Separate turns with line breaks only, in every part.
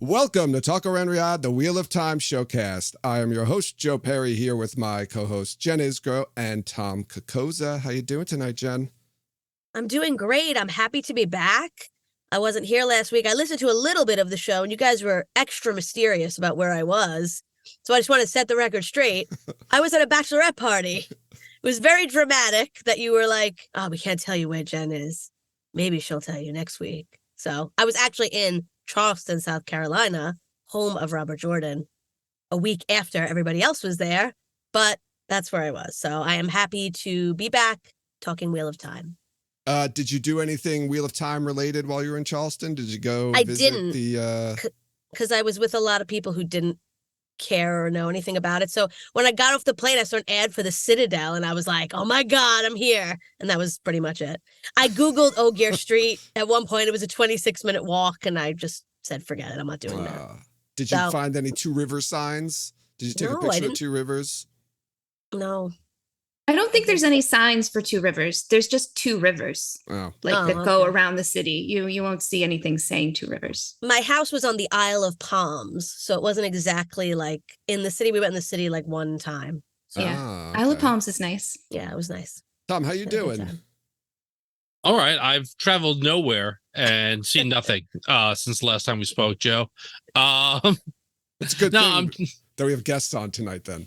Welcome to Talk Around Riyadh, the Wheel of Time showcast. I am your host, Joe Perry, here with my co-host, Jen Isgro and Tom Kokoza. How you doing tonight, Jen?
I'm doing great. I'm happy to be back. I wasn't here last week. I listened to a little bit of the show, and you guys were extra mysterious about where I was. So I just want to set the record straight. I was at a bachelorette party. It was very dramatic that you were like, oh, we can't tell you where Jen is. Maybe she'll tell you next week. So I was actually in Charleston, South Carolina, home of Robert Jordan, a week after everybody else was there. But that's where I was. So I am happy to be back talking Wheel of Time.
Did you do anything Wheel of Time related while you were in Charleston? Did you go visit
because I was with a lot of people who didn't care or know anything about it. So when I got off the plane, I saw an ad for the Citadel, and I was like, oh my God, I'm here. And that was pretty much it. I Googled Ogier Street. At one point, it was a 26-minute walk, and I just said, forget it. I'm not doing that.
Did you find any Two Rivers signs? Did you take a picture of Two Rivers?
No.
I don't think there's any signs for Two Rivers. There's just two rivers that go around the city. You won't see anything saying Two Rivers.
My house was on the Isle of Palms, so it wasn't exactly like in the city. We went in the city like one time.
So. Yeah, okay. Isle of Palms is nice.
Yeah, it was nice.
Tom, how you doing?
All right, I've traveled nowhere and seen nothing since the last time we spoke, Joe.
It's a good thing that we have guests on tonight then.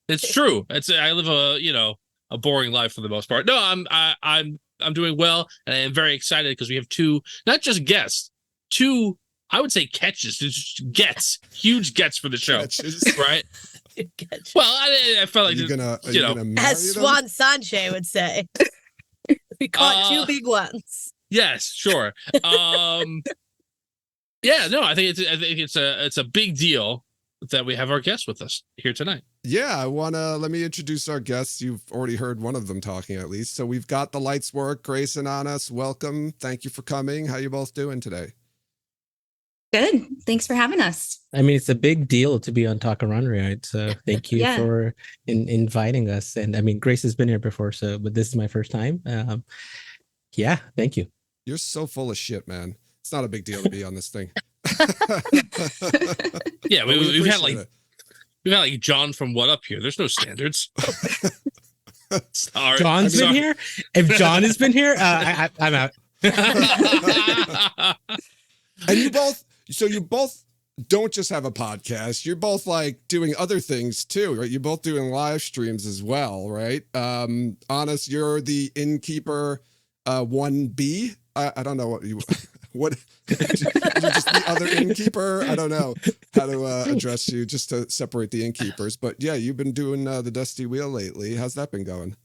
It's true. I live a boring life for the most part. No, I'm doing well, and I am very excited because we have two, not just guests, two, I would say catches, just huge gets for the show, right? Well, I felt like
you're gonna
as Swan Sanche would say, we caught two big ones.
Yes, sure. Yeah, no, I think it's a big deal that we have our guests with us here tonight.
Yeah, let me introduce our guests. You've already heard one of them talking at least. So we've got the lights work, Grayson on us. Welcome. Thank you for coming. How you both doing today?
Good. Thanks for having us.
I mean, it's a big deal to be on Talk Around Riyadh. So thank you for inviting us. And I mean, Grace has been here before, but this is my first time. Yeah, thank you.
You're so full of shit, man. It's not a big deal to be on this thing.
Yeah, we've had like John from What Up here. There's no standards. Sorry.
John's been here. If John has been here, I'm out.
And you both don't just have a podcast. You're both like doing other things too, right? You're both doing live streams as well, right? Honest, you're the innkeeper 1B. I don't know what you're just the other innkeeper. I don't know how to address you just to separate the innkeepers. But yeah, you've been doing the Dusty Wheel lately. How's that been going?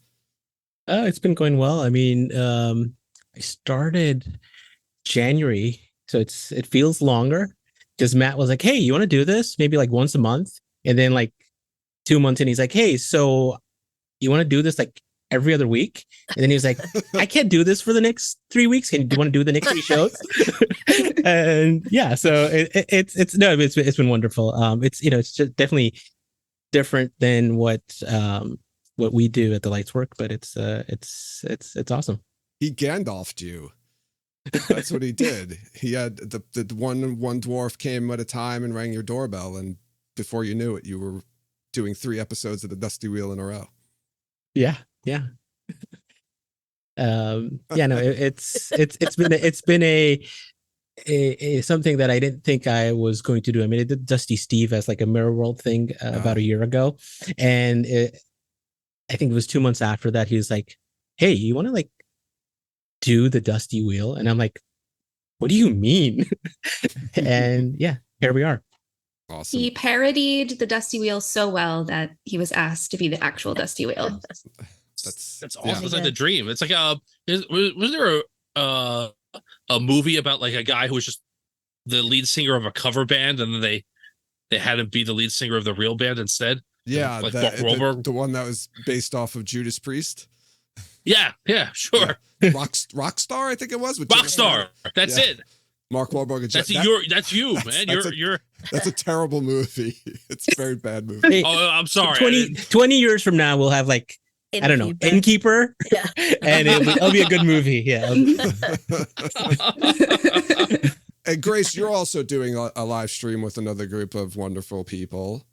It's been going well. I mean, I started January, so it feels longer because Matt was like, hey, you want to do this? Maybe like once a month. And then like 2 months in, he's like, hey, so you want to do this like every other week? And then he was like, I can't do this for the next 3 weeks. Do you want to do the next 3 shows? And yeah, so it's been wonderful. It's just definitely different than what we do at the Lights Work, but it's awesome.
He Gandalf'd you. That's what he did. He had the one dwarf came at a time and rang your doorbell, and before you knew it, you were doing 3 episodes of the Dusty Wheel in a row.
Yeah. No, it's been a something that I didn't think I was going to do. I mean, I did Dusty Steve as like a Mirror World thing about a year ago, and I think it was 2 months after that he was like, hey, you want to like do the Dusty Wheel? And I'm like, what do you mean? And yeah, here we are.
Awesome.
He parodied the Dusty Wheel so well that he was asked to be the actual Dusty Wheel.
That's awesome. Yeah. It's like the dream. It's like was there a movie about like a guy who was just the lead singer of a cover band, and then they had him be the lead singer of the real band instead?
Yeah,
like
the one that was based off of Judas Priest.
Yeah, sure.
Yeah. Rockstar, I think it was.
Rockstar. That's it.
Mark Wahlberg.
That's you, man.
That's a terrible movie. It's a very bad movie.
Hey, I'm sorry.
20 years from now, we'll have like I don't know, Innkeeper.
Yeah.
And it'll be a good movie. Yeah.
And Grace, you're also doing a live stream with another group of wonderful people.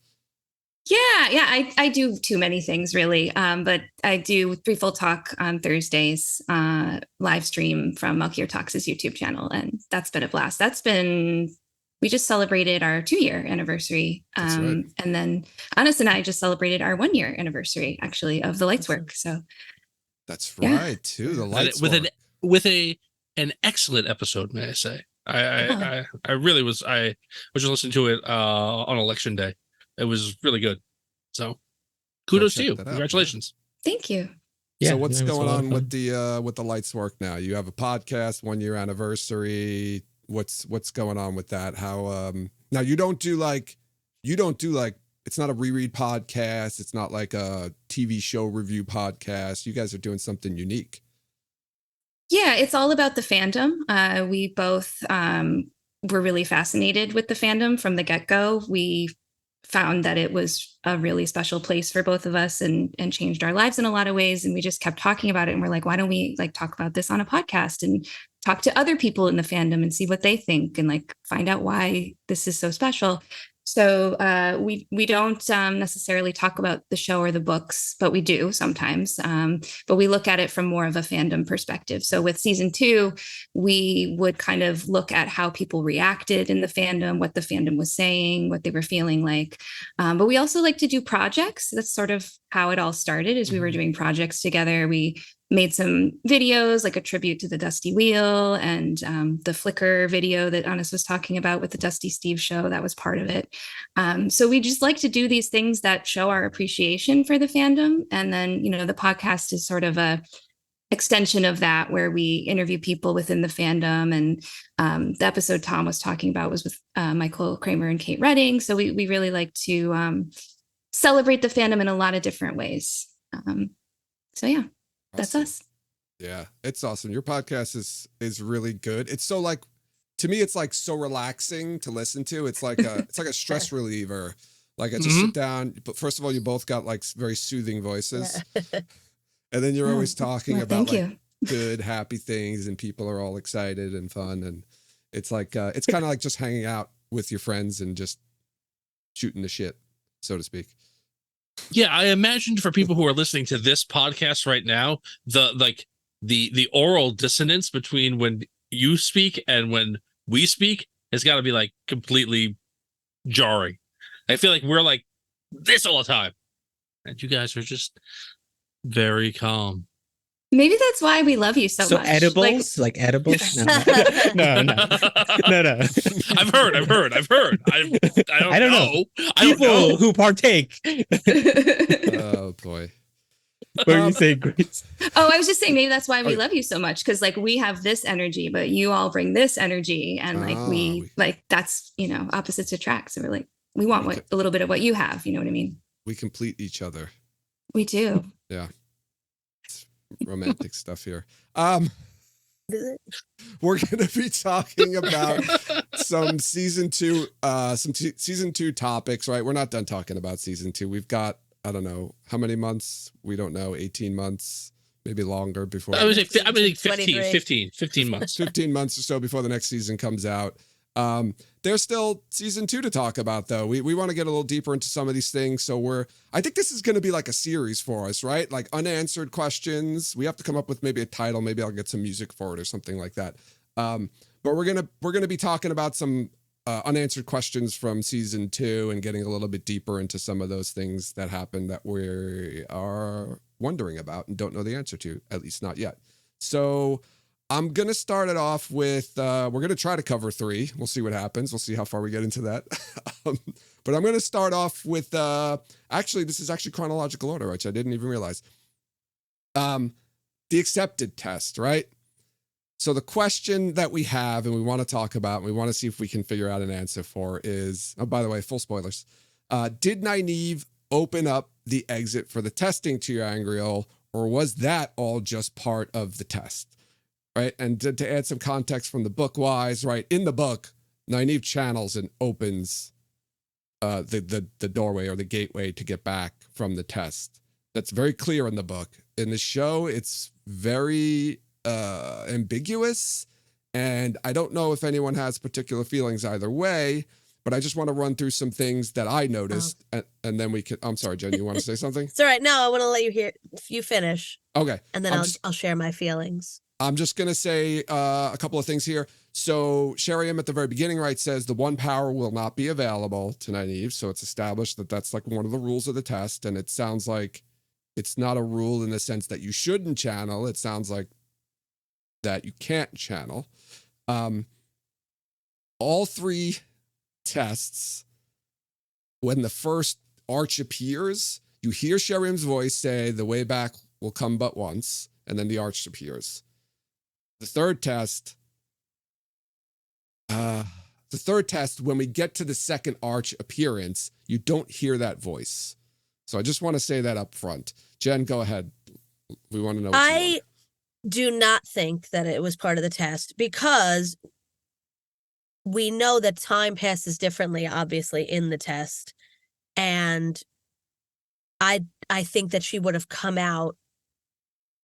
Yeah. I do too many things really. But I do Threefold Talk on Thursdays, live stream from Malkier Talks' YouTube channel. And that's been a blast. We just celebrated our 2-year anniversary.
Right.
And then Anas and I just celebrated our 1-year anniversary actually of the lights work. So
that's right too. The lights
with an excellent episode, may I say. I really was. I was just listening to it on election day. It was really good. So kudos to you. Congratulations.
Thank you.
Yeah, so what's going on with the lights work now? You have a podcast, 1-year anniversary. What's going on with that? How now you don't do like it's not a reread podcast. It's not like a TV show review podcast. You guys are doing something unique.
Yeah, it's all about the fandom. We both were really fascinated with the fandom from the get-go. We found that it was a really special place for both of us and changed our lives in a lot of ways. And we just kept talking about it. And we're like, why don't we like talk about this on a podcast and talk to other people in the fandom and see what they think and like find out why this is so special. So we don't necessarily talk about the show or the books, but we do sometimes. But we look at it from more of a fandom perspective. So with season 2, we would kind of look at how people reacted in the fandom, what the fandom was saying, what they were feeling like. But we also like to do projects. That's sort of how it all started, is we were doing projects together. We made some videos, like a tribute to the Dusty Wheel and the Flickr video that Anas was talking about with the Dusty Steve show. That was part of it. So we just like to do these things that show our appreciation for the fandom. And then, the podcast is sort of a extension of that, where we interview people within the fandom. And the episode Tom was talking about was with Michael Kramer and Kate Redding. So we really like to celebrate the fandom in a lot of different ways. So yeah. That's us.
Yeah, it's awesome. Your podcast is really good. It's so like, to me, it's like so relaxing to listen to. It's like a stress reliever. Like I just sit down. But first of all, you both got like very soothing voices, and then you're always talking about like good, happy things, and people are all excited and fun, and it's like it's kind of like just hanging out with your friends and just shooting the shit, so to speak.
Yeah, I imagined for people who are listening to this podcast right now, the oral dissonance between when you speak and when we speak has got to be like completely jarring. I feel like we're like this all the time, and you guys are just very calm.
Maybe that's why we love you so much.
So edibles, like edibles? No.
I've heard. I don't know.
People who partake.
Oh boy.
What are you saying, Grace?
Oh, I was just saying maybe that's why we love you so much, because like we have this energy, but you all bring this energy, and like we like that's opposites attract. So we're like we want a little bit of what you have. You know what I mean?
We complete each other.
We do.
Yeah. Romantic stuff here. We're gonna be talking about some season 2 topics, right? We're not done talking about season 2. We've got, I don't know how many months, we don't know, 18 months, maybe longer before.
I would say 15 months.
15 months or so before the next season comes out. There's still season 2 to talk about, though. We want to get a little deeper into some of these things. So I think this is going to be like a series for us, right? Like unanswered questions. We have to come up with maybe a title. Maybe I'll get some music for it or something like that. But we're gonna be talking about some unanswered questions from season 2 and getting a little bit deeper into some of those things that happened that we are wondering about and don't know the answer to, at least not yet. So I'm going to start it off with, we're going to try to cover 3. We'll see what happens. We'll see how far we get into that. But I'm going to start off with, actually, this is actually chronological order, which I didn't even realize. The accepted test, right? So the question that we have and we want to talk about and we want to see if we can figure out an answer for is, oh, by the way, full spoilers. Did Nynaeve open up the exit for the testing triangle, or was that all just part of the test? Right. And to add some context from the book wise, right, in the book, Nynaeve channels and opens the doorway or the gateway to get back from the test. That's very clear in the book. In the show, it's very ambiguous. And I don't know if anyone has particular feelings either way, but I just want to run through some things that I noticed, and then we can. I'm sorry, Jen, you want to say something?
It's all right. No, I want to let you finish,
Okay.
and then I'll share my feelings.
I'm just going to say a couple of things here. So Sheriam at the very beginning, right, says the one power will not be available to Nynaeve. So it's established that that's like one of the rules of the test. And it sounds like it's not a rule in the sense that you shouldn't channel. It sounds like that you can't channel. All three tests, when the first arch appears, you hear Sheriam's voice say the way back will come but once, and then the arch appears. The third test, when we get to the second arch appearance, you don't hear that voice. So I just want to say that up front. Jen, go ahead. We want to know what you want.
Do not think that it was part of the test, because we know that time passes differently, obviously, in the test. And I think that she would have come out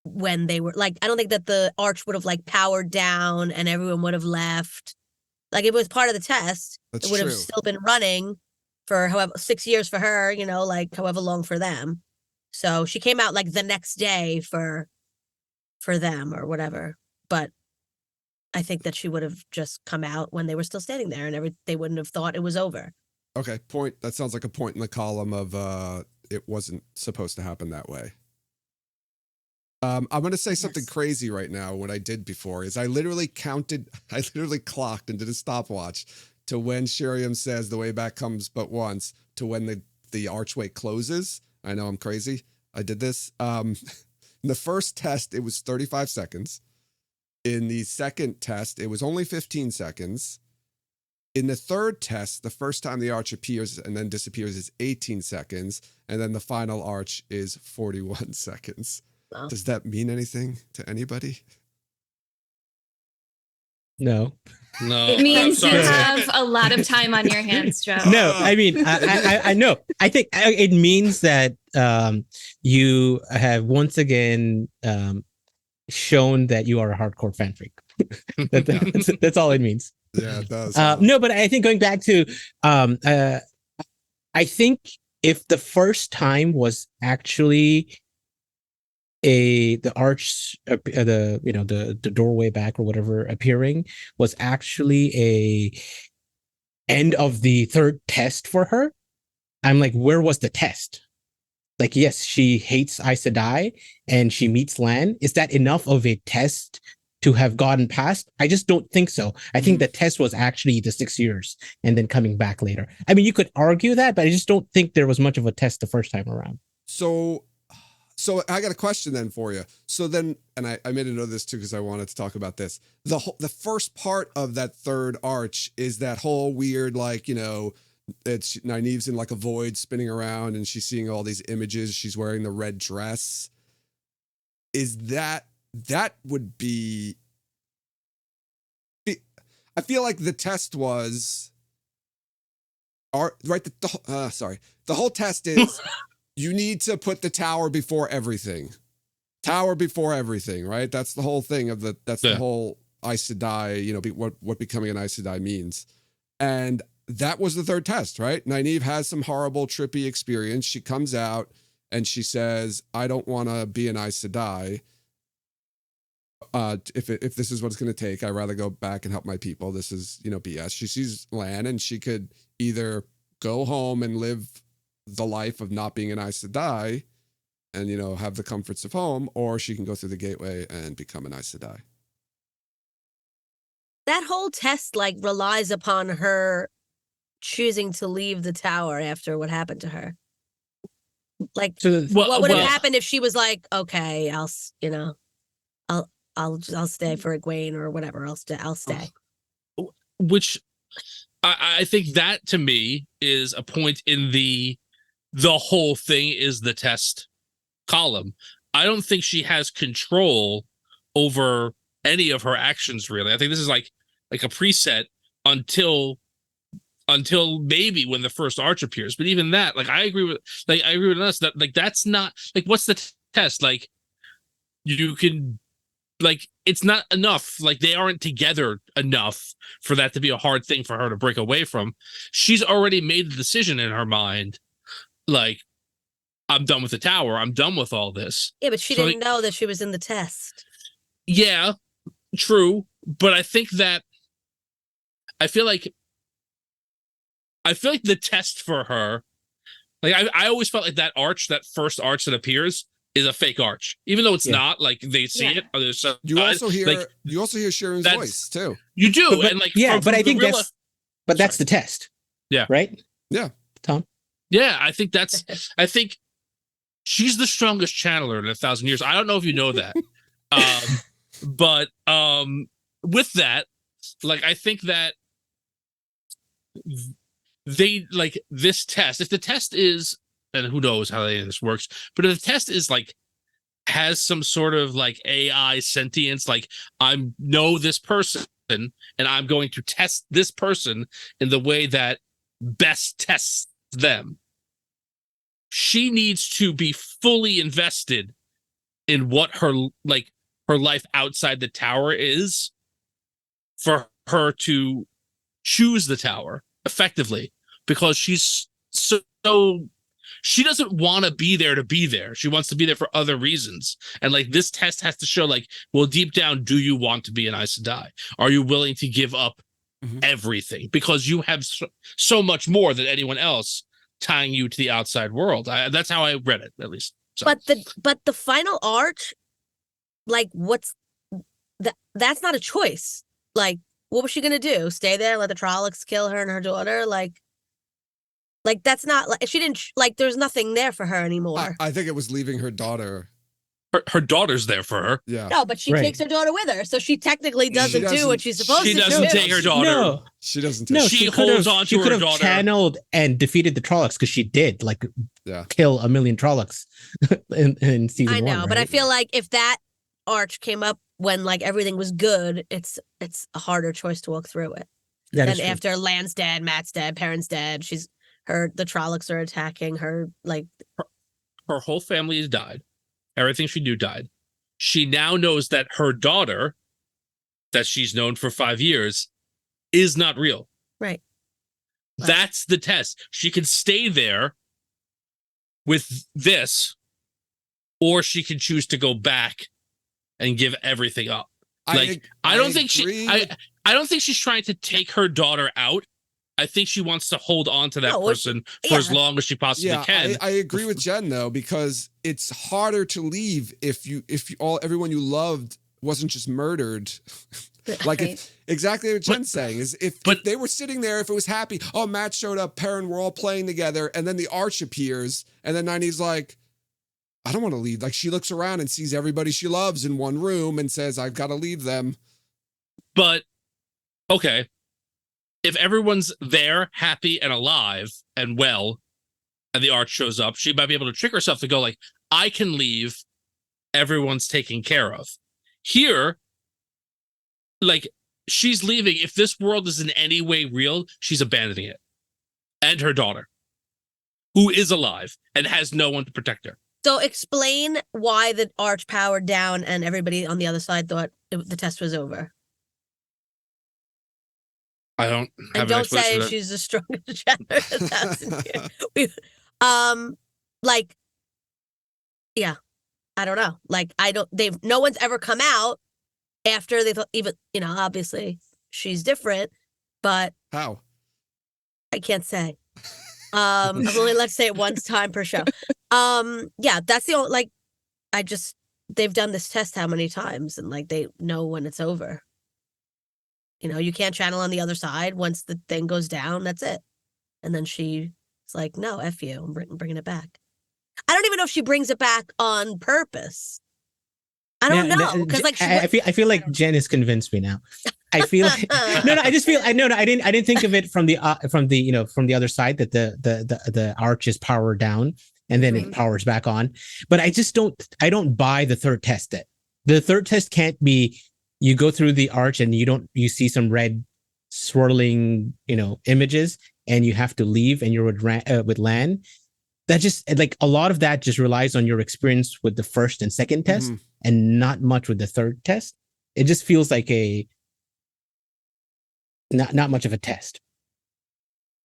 when they were like, I don't think that the arch would have like powered down and everyone would have left. Like, if it was part of the test, it would have still been running for however 6 years for her, you know, like however long for them. So she came out like the next day for them or whatever. But I think that she would have just come out when they were still standing there, and they wouldn't have thought it was over.
Okay, point. That sounds like a point in the column of it wasn't supposed to happen that way. I'm going to say something crazy right now. What I did before is I literally clocked and did a stopwatch to when Sheriam says the way back comes but once to when the archway closes. I know I'm crazy. I did this. In the first test, it was 35 seconds. In the second test, it was only 15 seconds. In the third test, the first time the arch appears and then disappears is 18 seconds. And then the final arch is 41 seconds. Wow. Does that mean anything to anybody?
No.
It means you have a lot of time on your hands, Joe.
No, I mean, I know. I think it means that you have once again shown that you are a hardcore fan freak. That's all it means.
Yeah, it does.
No, but I think going back to, I think if the first time was actually the arch, the doorway back or whatever appearing was actually a end of the third test for her, I'm like, where was the test? Like, yes, she hates Aes Sedai and she meets Lan. Is that enough of a test to have gotten past? I just don't think so. I think the test was actually the 6 years and then coming back later. I mean, you could argue that, but I just don't think there was much of a test the first time around.
So I got a question then for you. So then, and I made a note of this too because I wanted to talk about this. The first part of that third arch is that whole weird, like, you know, it's Nynaeve's in like a void spinning around and she's seeing all these images. She's wearing the red dress. Is that would be, I feel like the test was, right? The whole test is you need to put the tower before everything. Tower before everything, right? That's the whole thing of the whole Aes Sedai, you know, what becoming an Aes Sedai means. And that was the third test, right? Nynaeve has some horrible, trippy experience. She comes out and she says, I don't want to be an Aes Sedai. If this is what it's going to take, I'd rather go back and help my people. This is, you know, BS. She sees Lan and she could either go home and live the life of not being an Aes Sedai and, you know, have the comforts of home, or she can go through the gateway and become an Aes Sedai.
That whole test, like, relies upon her choosing to leave the tower after what happened to her. Like, what would have happened if she was like, okay, I'll stay for Egwene or whatever. I'll stay.
Which I think that to me is a point in the whole thing is the test column. I don't think she has control over any of her actions, really. I think this is like a preset until maybe when the first arch appears. But even that, like, I agree with us that, like, that's not, like, what's the test? Like, you can like it's not enough. Like they aren't together enough for that to be a hard thing for her to break away from. She's already made the decision in her mind, like, I'm done with the tower. I'm done with all this.
Yeah, but she
So,
didn't know that she was in the test.
Yeah, true. But I think that I feel like the test for her, like I always felt like that first arch that appears is a fake arch, even though it's not. Like they see it.
You also hear
like,
Sharon's voice too.
You do,
but,
and like
but I think that's the test.
Yeah.
Right.
Yeah.
Tom.
Yeah, I think she's the strongest channeler in 1,000 years. I don't know if you know that, but with that, like I think that they like this test. If the test is, and who knows how any of this works, but if the test is like has some sort of like AI sentience, like I know this person and I'm going to test this person in the way that best tests them. She needs to be fully invested in what her life outside the tower is for her to choose the tower effectively, because she's so she doesn't want to be there to be there. She wants to be there for other reasons. And like this test has to show, like, well, deep down, do you want to be an Aes Sedai? Are you willing to give up everything? Because you have so much more than anyone else tying you to the outside world. That's how I read it, at least. So.
But the final arch, like, what's that's not a choice. Like, what was she gonna do? Stay there, let the Trollocs kill her and her daughter? Like that's not like she didn't like. There's nothing there for her anymore.
I think it was leaving her daughter.
Her daughter's there for her.
Yeah.
No, but she takes her daughter with her, so she technically doesn't do what she's supposed to do.
She doesn't take her daughter.
No,
she doesn't. Take
no,
she holds on to her daughter. She could have
channeled and defeated the Trollocs, because she did kill a million Trollocs in season 1.
I know,
right?
but I feel like if that arch came up when like everything was good, it's a harder choice to walk through it. Then after Lan's dead, Matt's dead, Perrin's dead, the Trollocs are attacking her. Like
her whole family has died. Everything she knew died. She now knows that her daughter, that she's known for 5 years, is not real.
Right.
That's the test. She can stay there with this, or she can choose to go back and give everything up. I don't think she's trying to take her daughter out. I think she wants to hold on to that person for as long as she possibly can.
I agree with Jen though, because it's harder to leave if everyone you loved wasn't just murdered. Like exactly what Jen's saying is if they were sitting there, if it was happy, oh, Matt showed up, Perrin, we're all playing together, and then the arch appears, and then Nynaeve's like, I don't want to leave. Like she looks around and sees everybody she loves in one room and says, I've got to leave them.
But okay. If everyone's there, happy and alive and well, and the arch shows up, she might be able to trick herself to go like, I can leave, everyone's taken care of. Here, like, she's leaving. If this world is in any way real, she's abandoning it. And her daughter, who is alive and has no one to protect her.
So explain why the arch powered down and everybody on the other side thought the test was over.
I don't have
and don't say she's the strongest general. Like, yeah, I don't know. Like, no one's ever come out after they thought, even, obviously she's different, but
how?
I can't say. I'm only allowed to say it one time per show. Yeah, that's the only, like, they've done this test how many times, and like, they know when it's over. You can't channel on the other side. Once the thing goes down, that's it. And then she's like, no, F you, I'm bringing it back. I don't even know if she brings it back on purpose. I don't know. Because like,
I feel like Jen has convinced me now. I feel like, I just feel, I didn't think of it from the other side, that the arch is powered down and then it powers back on. But I don't buy the third test. The third test can't be, you go through the arch and you see some red swirling, images, and you have to leave, and you're with Lan. that just like a lot of that just relies on your experience with the first and second test, and not much with the third test. It just feels like a not much of a test.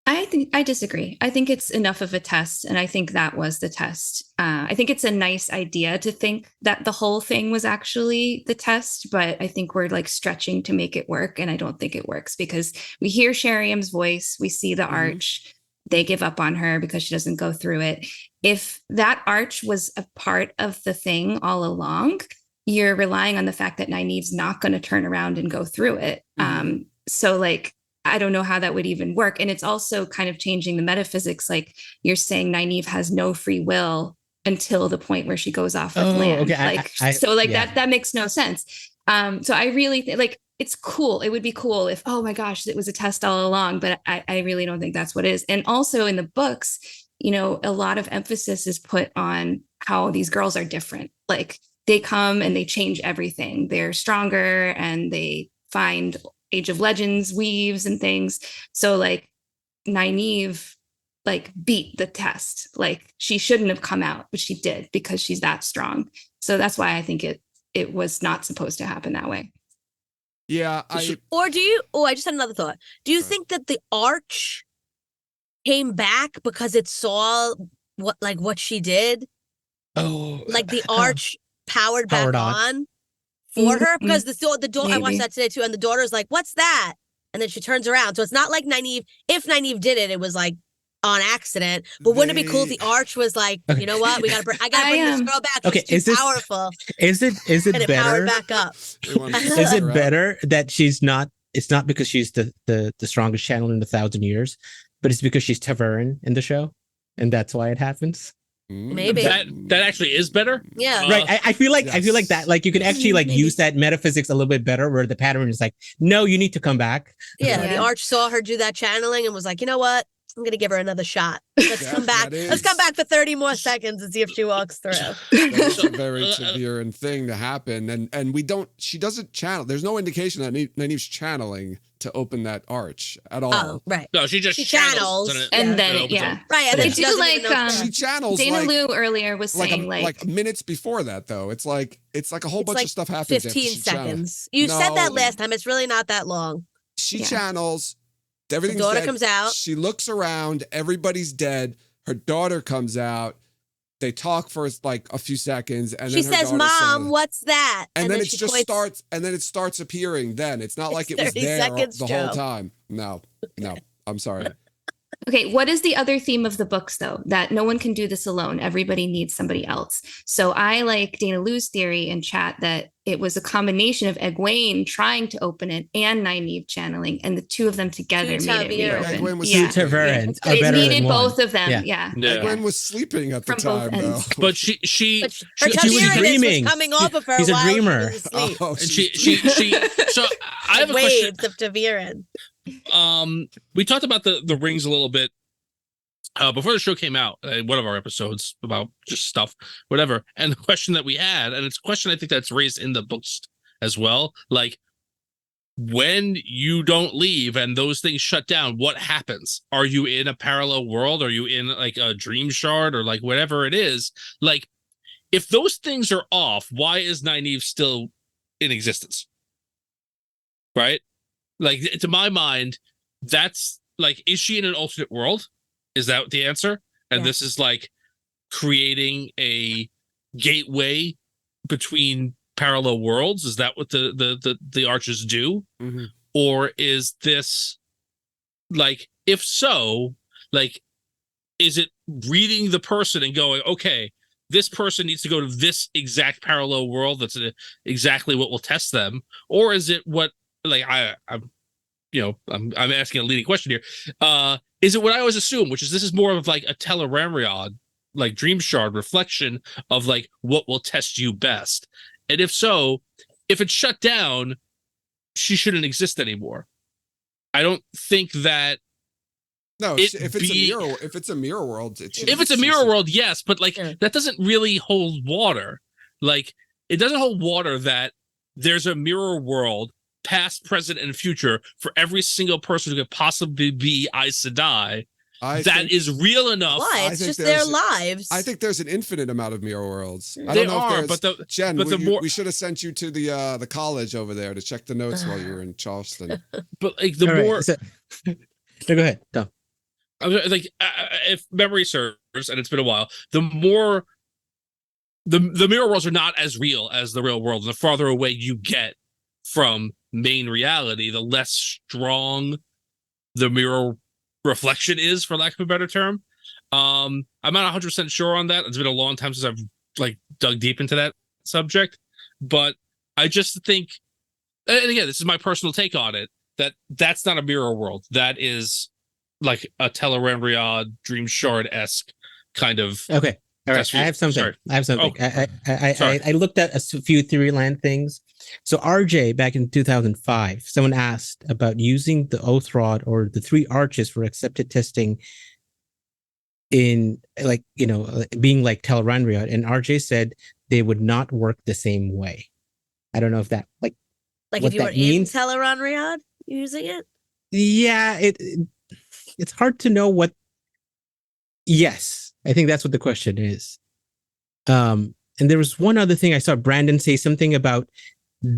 I disagree. I think it's enough of a test, and I think that was the test. I think it's a nice idea to think that the whole thing was actually the test, but I think we're like stretching to make it work, and I don't think it works because we hear Sheriam's voice, we see the arch, they give up on her because she doesn't go through it. If that arch was a part of the thing all along, you're relying on the fact that Nynaeve's not going to turn around and go through it. So like, I don't know how that would even work. And it's also kind of changing the metaphysics. Like you're saying Nynaeve has no free will until the point where she goes off of land.
Okay.
Like, that makes no sense. So I really like, it's cool. It would be cool if, oh my gosh, it was a test all along, but I really don't think that's what it is. And also in the books, you know, a lot of emphasis is put on how these girls are different. Like they come and they change everything. They're stronger and they find Age of Legends weaves and things. So like Nynaeve like beat the test. Like she shouldn't have come out, but she did because she's that strong. So that's why I think it was not supposed to happen that way.
Yeah,
or do you? Oh, I just had another thought. Do you think that the arch came back because it saw what she did?
Oh,
like the arch powered back on for her, because the daughter, I watched that today too, and the daughter's like, "What's that?" And then she turns around. So it's not like Nynaeve. If Nynaeve did it, it was like on accident. But wouldn't it be cool if the arch was like, you know what? I gotta bring this girl back.
Okay,
She's too powerful.
Is it
and
better?
Powered back up.
Is it better that she's not? It's not because she's the strongest channel in 1,000 years, but it's because she's Taverin in the show, and that's why it happens.
Maybe
that actually is better.
Yeah,
right. I feel like that. Like you could actually like use that metaphysics a little bit better, where the pattern is like, no, you need to come back.
Yeah, the arch saw her do that channeling and was like, you know what? I'm gonna give her another shot. Let's come back. Let's come back for 30 more seconds and see if she walks through.
That's a very severe thing to happen, and we don't. She doesn't channel. There's no indication that Nynaeve's channeling to open that arch at all.
Oh, right.
No, she
channels
and then
right. And
they do like
she channels.
Dana Lou earlier was saying
like minutes before that though. It's like a whole bunch of stuff happens.
15 seconds. You said that last time. It's really not that long.
She channels. Everything's
daughter
dead.
Comes out.
She looks around. Everybody's dead. Her daughter comes out. They talk for like a few seconds, and
she
then
says, "Mom, what's that?"
And then it just starts. And then it starts appearing. Then it's not like it was there the whole time. No. I'm sorry.
Okay, what is the other theme of the books, though? That no one can do this alone. Everybody needs somebody else. So I like Dana Lou's theory in chat that it was a combination of Egwene trying to open it and Nynaeve channeling, and the two of them together made it reopen.
Egwene was
Taverin.
It needed both of them. Yeah.
Egwene was sleeping at the time, though.
But she
was dreaming.
Was coming off of her.
She's a dreamer.
Oh,
she. So I have a question.
Waves of Taverin.
We talked about the rings a little bit before the show came out, one of our episodes about just stuff, whatever. And the question that we had, and it's a question I think that's raised in the books as well, like when you don't leave and those things shut down, what happens? Are you in a parallel world? Are you in like a dream shard or like whatever it is? Like if those things are off, why is Nynaeve still in existence? Right? Like, to my mind, that's like, is she in an alternate world? Is that the answer? And this is like creating a gateway between parallel worlds? Is that what the archers do?
Mm-hmm.
Or is this like, if so, like, is it reading the person and going, okay, this person needs to go to this exact parallel world that's exactly what will test them? Or is it what, like, I'm asking a leading question here. Is it what I always assume, which is this is more of like a Telramrion, like dream shard reflection of like what will test you best? And if so, if it's shut down, she shouldn't exist anymore. I don't think that.
No, if it's a mirror world,
if it's a mirror world, yes, but like that doesn't really hold water. Like it doesn't hold water that there's a mirror world, past, present, and future for every single person who could possibly be Aes Sedai. that is real enough.
Why? It's just their lives.
I think there's an infinite amount of mirror worlds. I
They
don't know
are,
if
but the
Jen,
but the more
we should have sent you to the college over there to check the notes while you were in Charleston.
but like the
All right,
more
so- no, go ahead, Tom.
I was like, if memory serves, and it's been a while, the more the mirror worlds are not as real as the real world. And the farther away you get from main reality, the less strong the mirror reflection is, for lack of a better term. I'm not 100% sure on that. It's been a long time since I've like dug deep into that subject, but I just think, and again, this is my personal take on it, that's not a mirror world. That is like a Tellerandria Dream Shard-esque kind of.
Okay. All right.
That's
I have something.
sorry.
I have something.
Sorry.
I looked at a few Theoryland things. So RJ, back in 2005, someone asked about using the oath rod or the 3 arches for accepted testing in, like, being like Tellerandria, and RJ said they would not work the same way. I don't know if that
like
what
if you were
that means.
in Tellerandria using it.
Yeah, it's hard to know what. Yes, I think that's what the question is. And there was one other thing I saw Brandon say something about the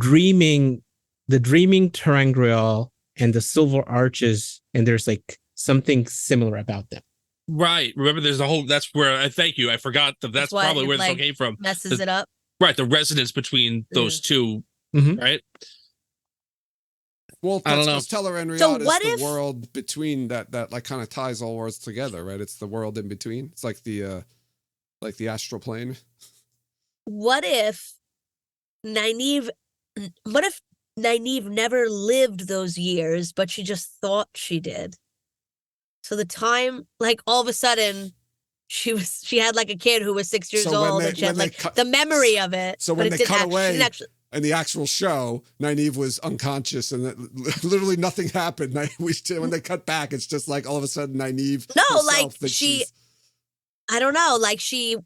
dreaming terangrial and the silver arches, and there's like something similar about them.
Right. Remember, there's a whole. That's where I thank you. I forgot that. That's
why
probably
it,
where this all
like,
came from.
Messes it up.
Right. The resonance between those two.
Mhm.
Right.
Well,
I don't
that's
know.
because Tellerandria
So
is
what
the
if-
world between that like kind of ties all worlds together, right? It's the world in between. It's like the astral plane.
What if Nynaeve never lived those years, but she just thought she did? So the time, like, all of a sudden, she had like a kid who was 6 years
So when
old,
they-
and she had
when they
like
cut-
the memory of it.
So
but
when
it
they
didn't
cut
act- she
away,
didn't actually,
in the actual show, Nynaeve was unconscious and literally nothing happened. When they cut back, it's just like all of a sudden Nynaeve.
No,
herself
like,
thinks
she-
she's-
I don't know, like she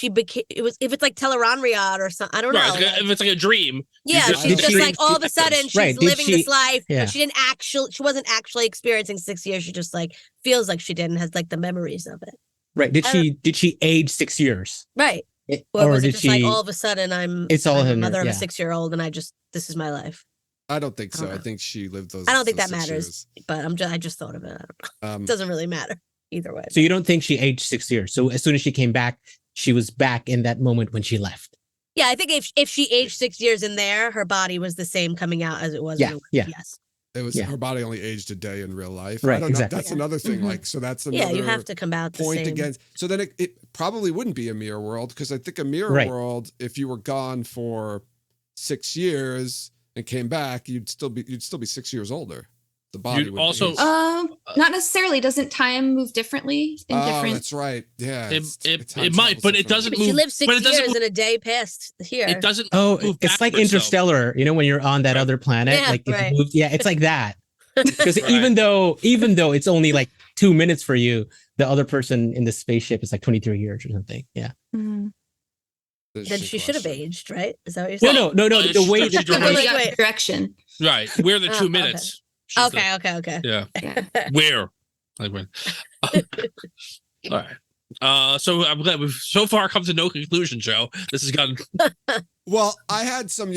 became, it was, if it's like Tellerandria or something, I don't
Right.
know. like-
If it's like a dream.
yeah,
just-
she's
Did
just
she-
like all of a sudden she's
Right, did
living this
she-
life,
yeah.
but she wasn't actually experiencing 6 years. She just like feels like she did and has like the memories of it.
Right? Did
I
she age 6 years?
Right. Or
Or
was it
did
just
she?
like all of a sudden
It's all
I'm a
in her,
mother of
yeah.
a 6-year-old and this is my life.
I don't think
I
so.
don't
I
know.
think she lived those.
I don't think
those
that
6
matters. But I just thought of it. I don't know.
years.
It doesn't really matter either way.
So you don't think she aged 6 years? So as soon as she came back, she was back in that moment when she left.
Yeah, I think if she aged 6 years in there, her body was the same coming out as it was.
Yeah,
in the,
yeah.
Yes.
It was
Yeah.
her body only aged a day in real life.
Right,
I don't
exactly.
know. That's
Yeah.
another thing.
Mhm.
Like, so that's another
Yeah, you have to come out the
point
same.
against. So then it probably wouldn't be a mirror world, because I think a mirror
Right.
world, if you were gone for 6 years and came back, you'd still be 6 years older. The body
You'd
would
also-
age.
Not necessarily. Doesn't time move differently in
Oh,
different?
that's right. Yeah,
It might, but it doesn't
But she
move.
lived 6
but it doesn't
years
move-
and a day passed here.
It doesn't.
Oh,
move
it's like
backwards, though.
Interstellar. When you're on that
Right.
other planet,
Yeah,
like it
right.
moved. Yeah, it's like that. Because
Right.
even though it's only like 2 minutes for you, the other person in the spaceship is like 23 years or something. Yeah.
Mhm.
Then she should have aged, right? Is that what you're
No,
saying?
no.
Well,
The way
she
that
directed-
Really
Wait,
got
wait.
direction.
Right. We're the
Oh,
2
okay.
minutes. She's the-
Okay.
yeah.
Yeah.
Where? Like when? All right. So I'm glad we've so far come to no conclusion, Joe. This has gotten.
Well, I had some,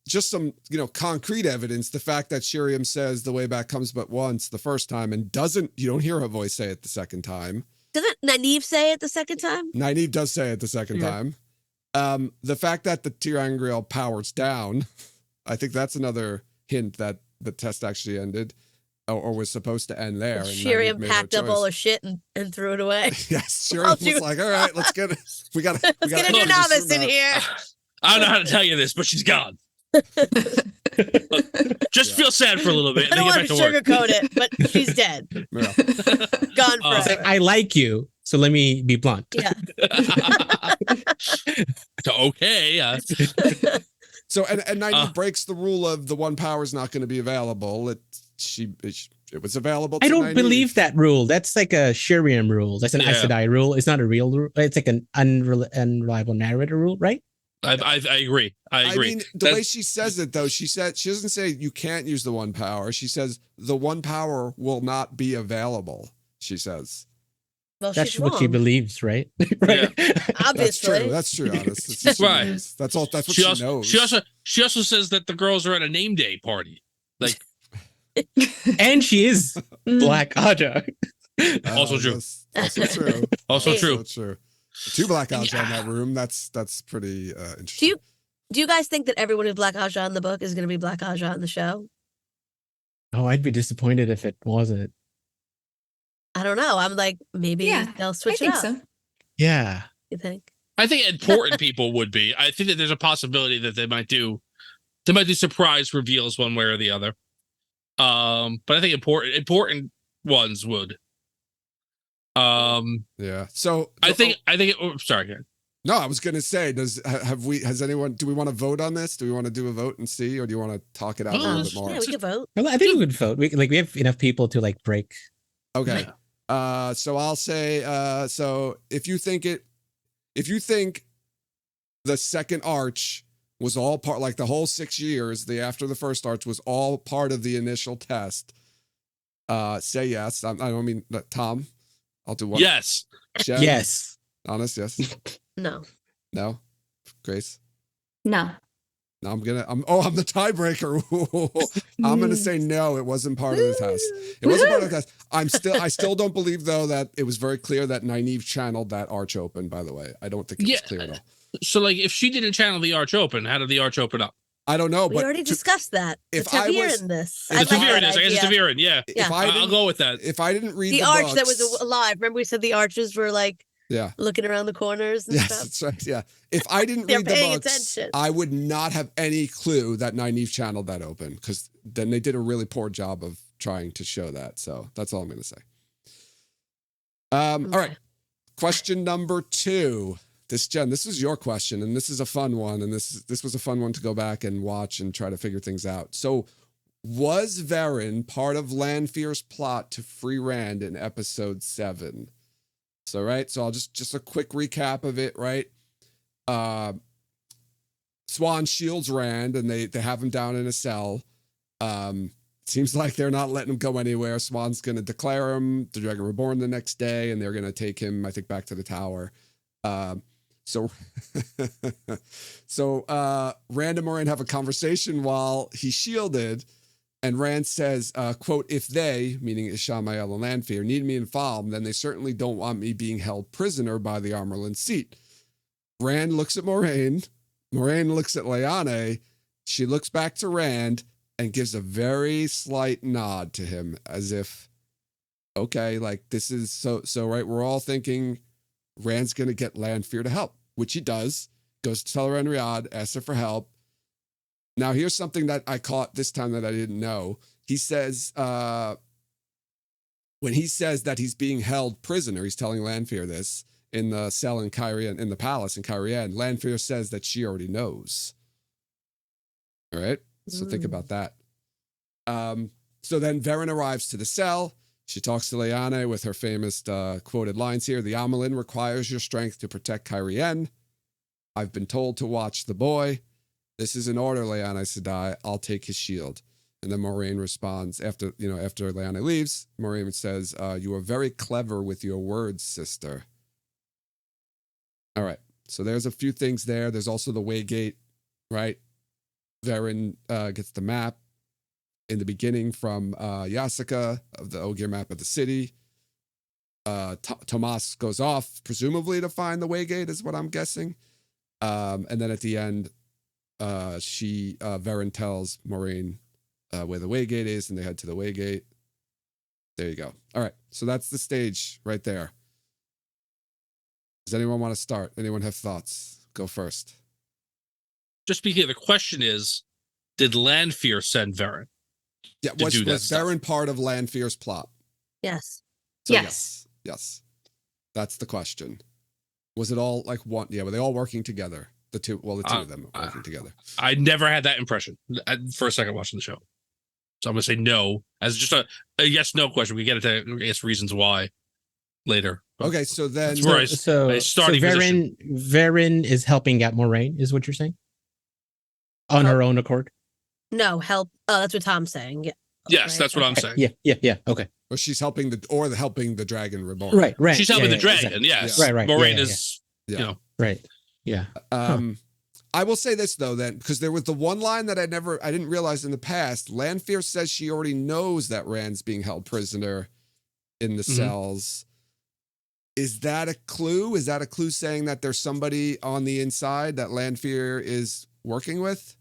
just some, concrete evidence. The fact that Shiriam says the way back comes but once the first time and you don't hear her voice say it the second time.
Doesn't Nynaeve say it the second time?
Nynaeve does say it the second
Yeah.
time. The fact that the Tirangriel powers down, I think that's another hint that the test actually ended or was supposed to end there. and Nynaeve
Shiriam
made her
packed up all
choice.
her shit and threw it away.
Yes,
I'll
Shiriam
do-
was like, all right, let's get it.
Let's get a
gotta
new
figure this
novice
room
in
out."
here.
I don't know how to tell you this, but she's gone. Just feel sad for a little bit
I
and
don't
then
want
get
to
back to work.
sugarcoat it, but she's dead.
Yeah.
Gone
It's
it's
forever.
like, I like you, so let me be blunt.
Yeah.
So, okay.
So and Nynaeve breaks the rule of the one power is not going to be available. It was available.
I
to
don't
Nynaeve.
believe that rule. That's like a Shiriam rule. That's an
Yeah.
Aes Sedai rule. It's not a real rule. It's like an unreliable narrator rule, right?
I agree. I agree.
mean, the way she says it, though, she doesn't say you can't use the one power. She says the one power will not be available. she says.
Well,
That's
she's
what she
wrong.
believes, right?
Yeah.
Obviously.
That's true, honest. It's just
Right.
That's all. That's what she knows.
She also says that the girls are at a name day party. Like,
And she is Black Aja.
Also true.
Also true.
Also true.
True. 2 Black Aja in that room. That's pretty interesting.
Do you guys think that everyone who's Black Aja in the book is going to be Black Aja in the show?
Oh, I'd be disappointed if it wasn't.
I don't know. I'm like, maybe they'll switch it up.
So.
Yeah.
You think?
I think important people would be. I think that there's a possibility that they might do surprise reveals one way or the other. But I think important ones would.
Yeah. So
I think sorry.
No, I was going to say, do we want to vote on this? Do we want to do a vote and see, or do you want to talk it out a little bit more?
Yeah, we can vote.
Well, I think we would vote. We have enough people to like break.
Okay. So I'll say, so if you think the second arch was all part, like the whole 6 years, after the first arch was all part of the initial test, say yes. I don't mean Tom. I'll do one.
Yes.
Jen?
Yes.
Honest, yes.
No.
No. Grace.
No.
No, I'm the tiebreaker. I'm gonna say no. It wasn't part of the test. It wasn't part of the test. I still don't believe though that it was very clear that Nynaeve channeled that arch open. By the way, I don't think it was clear at all.
So, like, if she didn't channel the arch open, how did the arch open up?
I don't know.
We
but
already discussed that.
if
the
I was-
Ta'veren this.
The Ta'veren is. I guess it's Ta'veren. Yeah.
If
I'll go with that.
If I didn't read
the arch
books,
that was alive. Remember we said the arches were like looking around the corners and
yes,
stuff.
that's right. Yeah. If I didn't
They're
read the
paying
books,
attention.
I would not have any clue that Nynaeve channeled that open, because then they did a really poor job of trying to show that. So that's all I'm going to say. All right. Question number 2. This is your question, and this is a fun one, and this was a fun one to go back and watch and try to figure things out. So, was Varen part of Lanfear's plot to free Rand in episode 7? So, right. So I'll just a quick recap of it. Right. Swan shields Rand, and they have him down in a cell. Seems like they're not letting him go anywhere. Swan's going to declare him the Dragon Reborn the next day, and they're going to take him, I think, back to the tower. So Rand and Moraine have a conversation while he's shielded, and Rand says, quote, "If they," meaning Ishamael and Lanfear, "need me in Falm, then they certainly don't want me being held prisoner by the Armerlin seat." Rand looks at Moraine. Moraine looks at Lyanna. She looks back to Rand and gives a very slight nod to him, as if, okay, like this is so right. We're all thinking Rand's going to get Lanfear to help, which he does. Goes to Teleran Riyadh, asks her for help. Now, here's something that I caught this time that I didn't know. He says, when he says that he's being held prisoner, he's telling Lanfear this in the cell in Cairhien, in the palace in Cairhien. Lanfear says that she already knows. All right. So think about that. So then Varen arrives to the cell. She talks to Lyanna with her famous quoted lines here. "The Amelin requires your strength to protect Cairhien. I've been told to watch the boy. This is an order, Lyanna Sedai. I'll take his shield." And then Moraine responds after Lyanna leaves. Moraine says, "You are very clever with your words, sister." All right. So there's a few things there. There's also the Waygate, right? Varen gets the map in the beginning from Yasika of the Ogier map of the city. Tomas goes off, presumably to find the Waygate, is what I'm guessing. And then at the end, Varen tells Moraine where the Waygate is, and they head to the Waygate. There you go. All right. So that's the stage right there. Does anyone want to start? Anyone have thoughts? Go first.
Just speaking, the question is, did Lanfear send Varen?
Yeah,
to
was
do that stuff?
Varen part of Lanfear's plot?
Yes.
So
Yes.
yes. That's the question. Was it all like one? Yeah, were they all working together? The two of them working together.
I never had that impression for a second watching the show. So I'm going to say no, as just a yes/no question. We get into, I guess, reasons why later. But
Okay, so then
that's where I
So
starting position.
Varen is helping out Moraine, is what you're saying? On her own accord?
No, help. Oh, that's what Tom's saying. Yeah.
Yes,
Right.
that's what I'm
Okay.
saying.
Yeah. Okay.
Or she's helping the Dragon Reborn.
Right.
She's helping the dragon.
exactly.
Yes.
Right.
Moraine
Yeah.
is,
Yeah.
you know.
Right. Yeah.
I will say this though, then, because there was the one line that I didn't realize in the past. Lanfear says she already knows that Rand's being held prisoner in the cells. Is that a clue? Is that a clue saying that there's somebody on the inside that Lanfear is working with?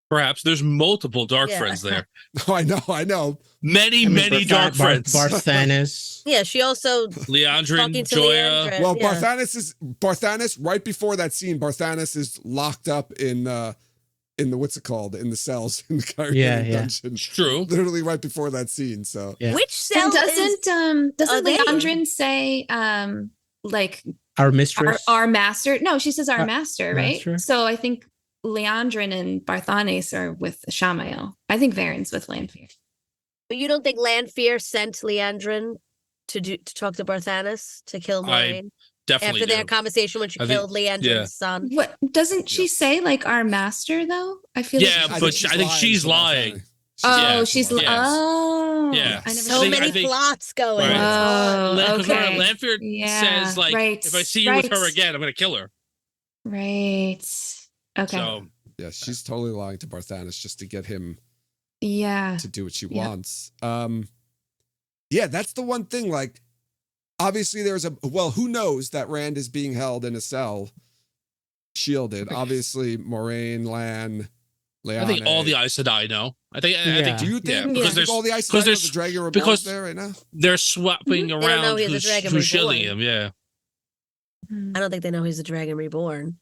Perhaps there's multiple dark
Yeah.
friends there.
Oh, I know.
Many dark friends.
Barthanes.
Yeah, she also
Leandrin,
talking to
Joya.
Leandrin.
Well,
yeah.
Barthanes right before that scene, Barthanes is locked up in the what's it called? In the cells in the Kyrian dungeon.
It's true.
Literally right before that scene. So
Yeah.
Which cell
And doesn't
they?
Leandrin say like
Our mistress.
our master? No, she says our master, right?
master?
So I think Leandrin and Barthanes are with Shamael. I think Varen's with Lanfear.
But you don't think Lanfear sent Leandrin to talk to Barthanes to kill Moraine
Definitely
after their
do.
conversation when she
I think-
killed Leandrin's
yeah.
son?
What doesn't she say? Like our master, though. I feel
Yeah,
like
but I think she's lying.
oh,
yeah,
she's
yes.
oh,
Yeah.
I never
So
think-
many
I think-
plots going.
Right.
It's hard.
Oh, okay.
Lanfear
Yeah,
says, like,
right,
if I see you with her
right.
again, I'm going to kill her.
Right. Okay.
So,
yeah, she's totally lying to Barthanes just to get him
yeah.
to do what she
Yeah.
wants. Yeah, that's the one thing. Like, obviously, who knows that Rand is being held in a cell, shielded. Obviously, Moraine, Lan, Leane.
I think all the Aes Sedai know. I think.
Do you think?
Yeah,
You
because
think
there's
all the Aes
because
Sedai know
there's-
the Dragon Reborn
because-
there right now?
they're swapping
They don't know
around
he's a
who's
dragon
shielding
reborn.
him. Yeah.
I don't think they know he's the Dragon Reborn.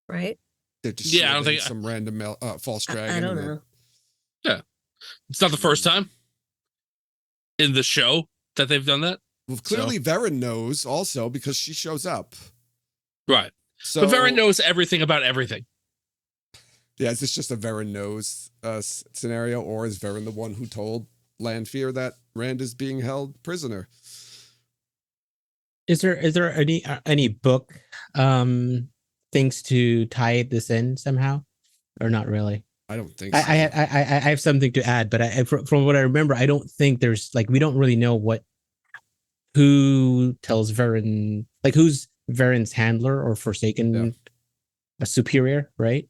Right?
They're just
Yeah, I don't
shielding
think-
some random false dragon.
I don't
and
know.
It's not the first time in the show that they've done that.
Well, clearly Varen knows also because she shows up.
Right.
So
But Varen knows everything about everything.
Yeah, is this just a Varen knows scenario, or is Varen the one who told Lanfear that Rand is being held prisoner?
Is there any book things to tie this in somehow, or not really?
I don't think
I
so.
I have something to add, but from what I remember, I don't think there's we don't really know who tells Varen, who's Varen's handler or Forsaken a superior, right?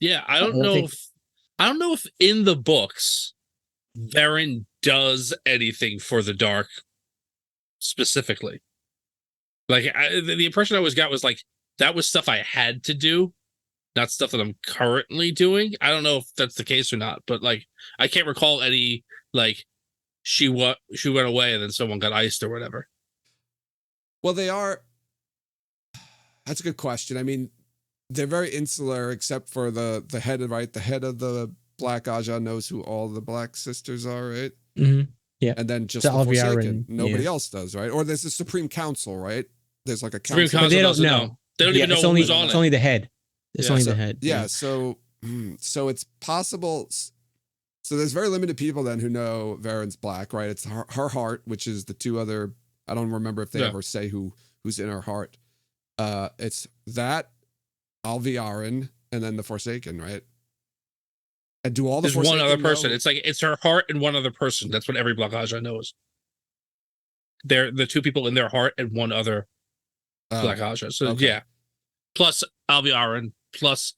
Yeah, I don't
don't
know
think-
if in the books Varen does anything for the Dark specifically. The impression I always got was that was stuff I had to do, not stuff that I'm currently doing. I don't know if that's the case or not, but I can't recall any she went away and then someone got iced or whatever.
Well, they are. That's a good question. I mean, they're very insular, except for the head of the head of the Black Aja knows who all the Black Sisters are, right?
Mm-hmm. Yeah,
And then just
The
the
Alviarin,
Forsaken. Nobody
yeah.
else does, right? Or there's the Supreme Council, right? There's a council.
Supreme
but
Council
they don't
doesn't
know.
They don't even know
it's only,
who's on
it's
it.
only the head. It's
Yeah,
only
so-
the head.
Yeah, so it's possible. So there's very limited people then who know Varen's black, right? It's her heart, which is the two other. I don't remember if they ever say who's in her heart. It's that Alviarin and then the Forsaken, right? And do all the
There's one
Forsaken
other person.
know-
It's her heart and one other person. That's what every Black Aja knows. They're the two people in their heart and one other
Oh,
Black Aja. So
okay.
yeah, plus Alviarin, plus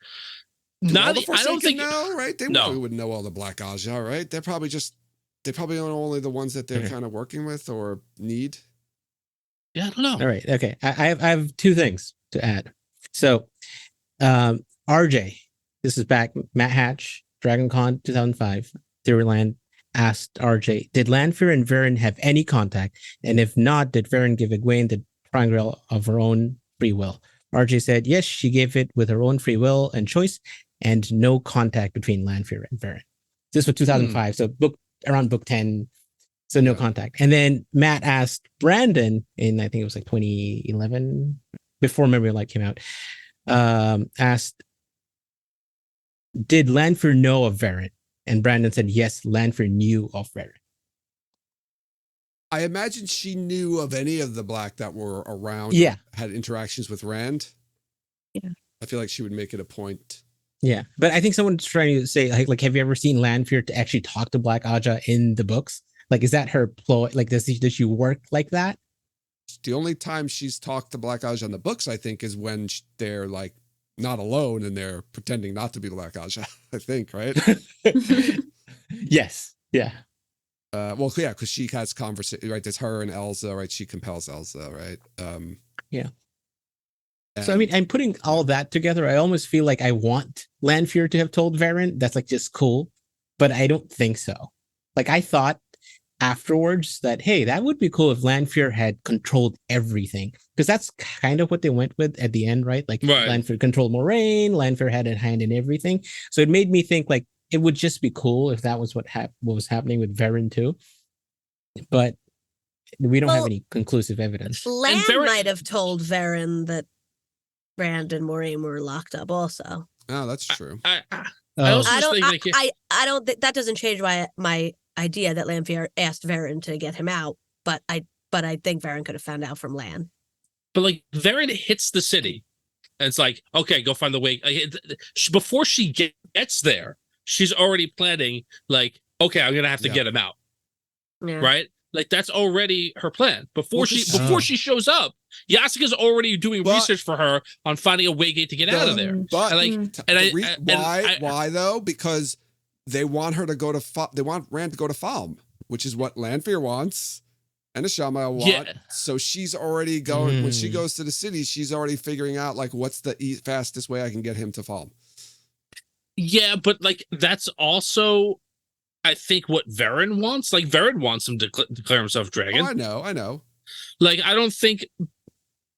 do all
not.
the
I
Forsaken
don't think
know, right? They
No.
probably wouldn't know all the Black Aja, right? They probably know only the ones that they're
Okay.
kind of working with or need.
Yeah, I don't know.
All right. Okay. I have two things to add. So, RJ, this is back. Matt Hatch, DragonCon 2005. Theoryland asked RJ, did Lanfear and Varen have any contact? And if not, did Varen give Egwene the triangle of her own free will? RJ said, yes, she gave it with her own free will and choice, and no contact between Lanfear and Varen. This was 2005. So around book 10. So no contact. And then Matt asked Brandon in, I think it was 2011, before Memory Light came out, asked, did Lanfear know of Varen? And Brandon said, yes, Lanfear knew of Varen.
I imagine she knew of any of the Black that were around.
Yeah.
Had interactions with Rand.
Yeah.
I feel like she would make it a point
Yeah, but I think someone's trying to say like have you ever seen Lanfear to actually talk to Black Aja in the books? Like, is that her ploy? Like, does she work like that?
The only time she's talked to Black Aja in the books, I think, is when they're like not alone and they're pretending not to be Black Aja. I think, right?
Yes. Yeah.
Well, yeah, because she has conversation, right? There's her and Elsa, right? She compels Elsa, right?
Yeah. So I mean, I'm putting all that together. I almost feel like I want Lanfear to have told Varen. That's like just cool, but I don't think so. Like I thought afterwards that hey, that would be cool if Lanfear had controlled everything, because that's kind of what they went with at the end, right? Like Lanfear controlled Moraine, Lanfear had a hand in everything. So it made me think like it would just be cool if that was what was happening with Varen too. But we don't have any conclusive evidence.
Lan might have told Varen that Rand and Moraine were locked up also.
Oh, that's true.
I
don't think that doesn't change my idea that Lanfear asked Varen to get him out, but I think Varen could have found out from Lan.
But like Varen hits the city, and it's like, okay, go find the way. Before she gets there, she's already planning. Like, okay, I'm gonna have to get him out, right? Like that's already her plan. Before she shows up, Yasuka's already doing research for her on finding a way gate to get out of there.
But why though? Because they want her to go to they want Rand to go to Falm, which is what Lanfear wants and Ashama want. Yeah. So she's already going when she goes to the city. She's already figuring out like what's the fastest way I can get him to Falm.
Yeah, but like that's also, I think, what Varen wants. Like Varen wants him to declare himself dragon.
Oh, I know.
Like I don't think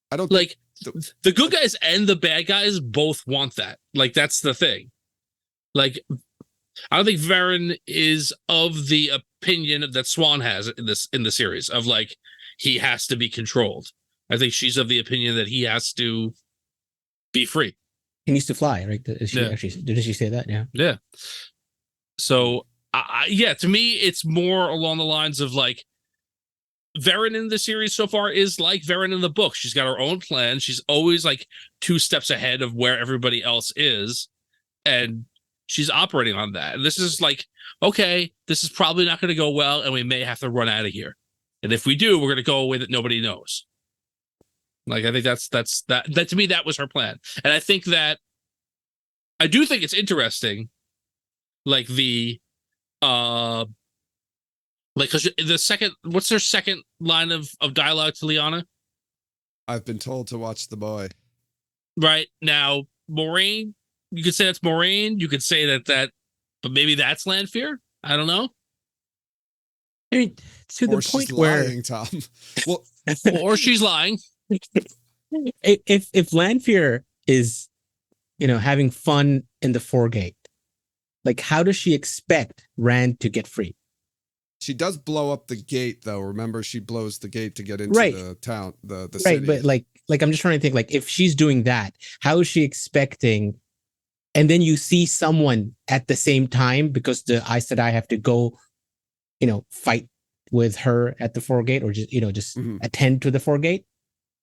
the good guys and the bad guys both want that. Like that's the thing. Like I don't think Varen is of the opinion that Swan has in the series of like he has to be controlled. I think she's of the opinion that he has to be free.
He needs to fly, right? Did she say that? Yeah.
Yeah. So to me, it's more along the lines of like Varen in the series so far is like Varen in the book. She's got her own plan. She's always like 2 steps ahead of where everybody else is, and she's operating on that. And this is like, okay, this is probably not going to go well, and we may have to run out of here. And if we do, we're going to go a way that nobody knows. Like I think that's that to me that was her plan, and I think that I do think it's interesting, like the like because the second, what's their second line of dialogue to Lyanna?
I've been told to watch the boy.
Right now, Moraine. You could say that's Moraine. You could say that, but maybe that's Lanfear. I don't know.
I mean, to the point where
lying, Tom. Well,
or she's lying.
If Lanfear is, having fun in the Foregate, like how does she expect Rand to get free?
She does blow up the gate, though. Remember, she blows the gate to get into the town, the
right.
city.
But like I'm just trying to think, like if she's doing that, how is she expecting? And then you see someone at the same time because the Aes Sedai have to go, fight with her at the Foregate or just attend to the Foregate.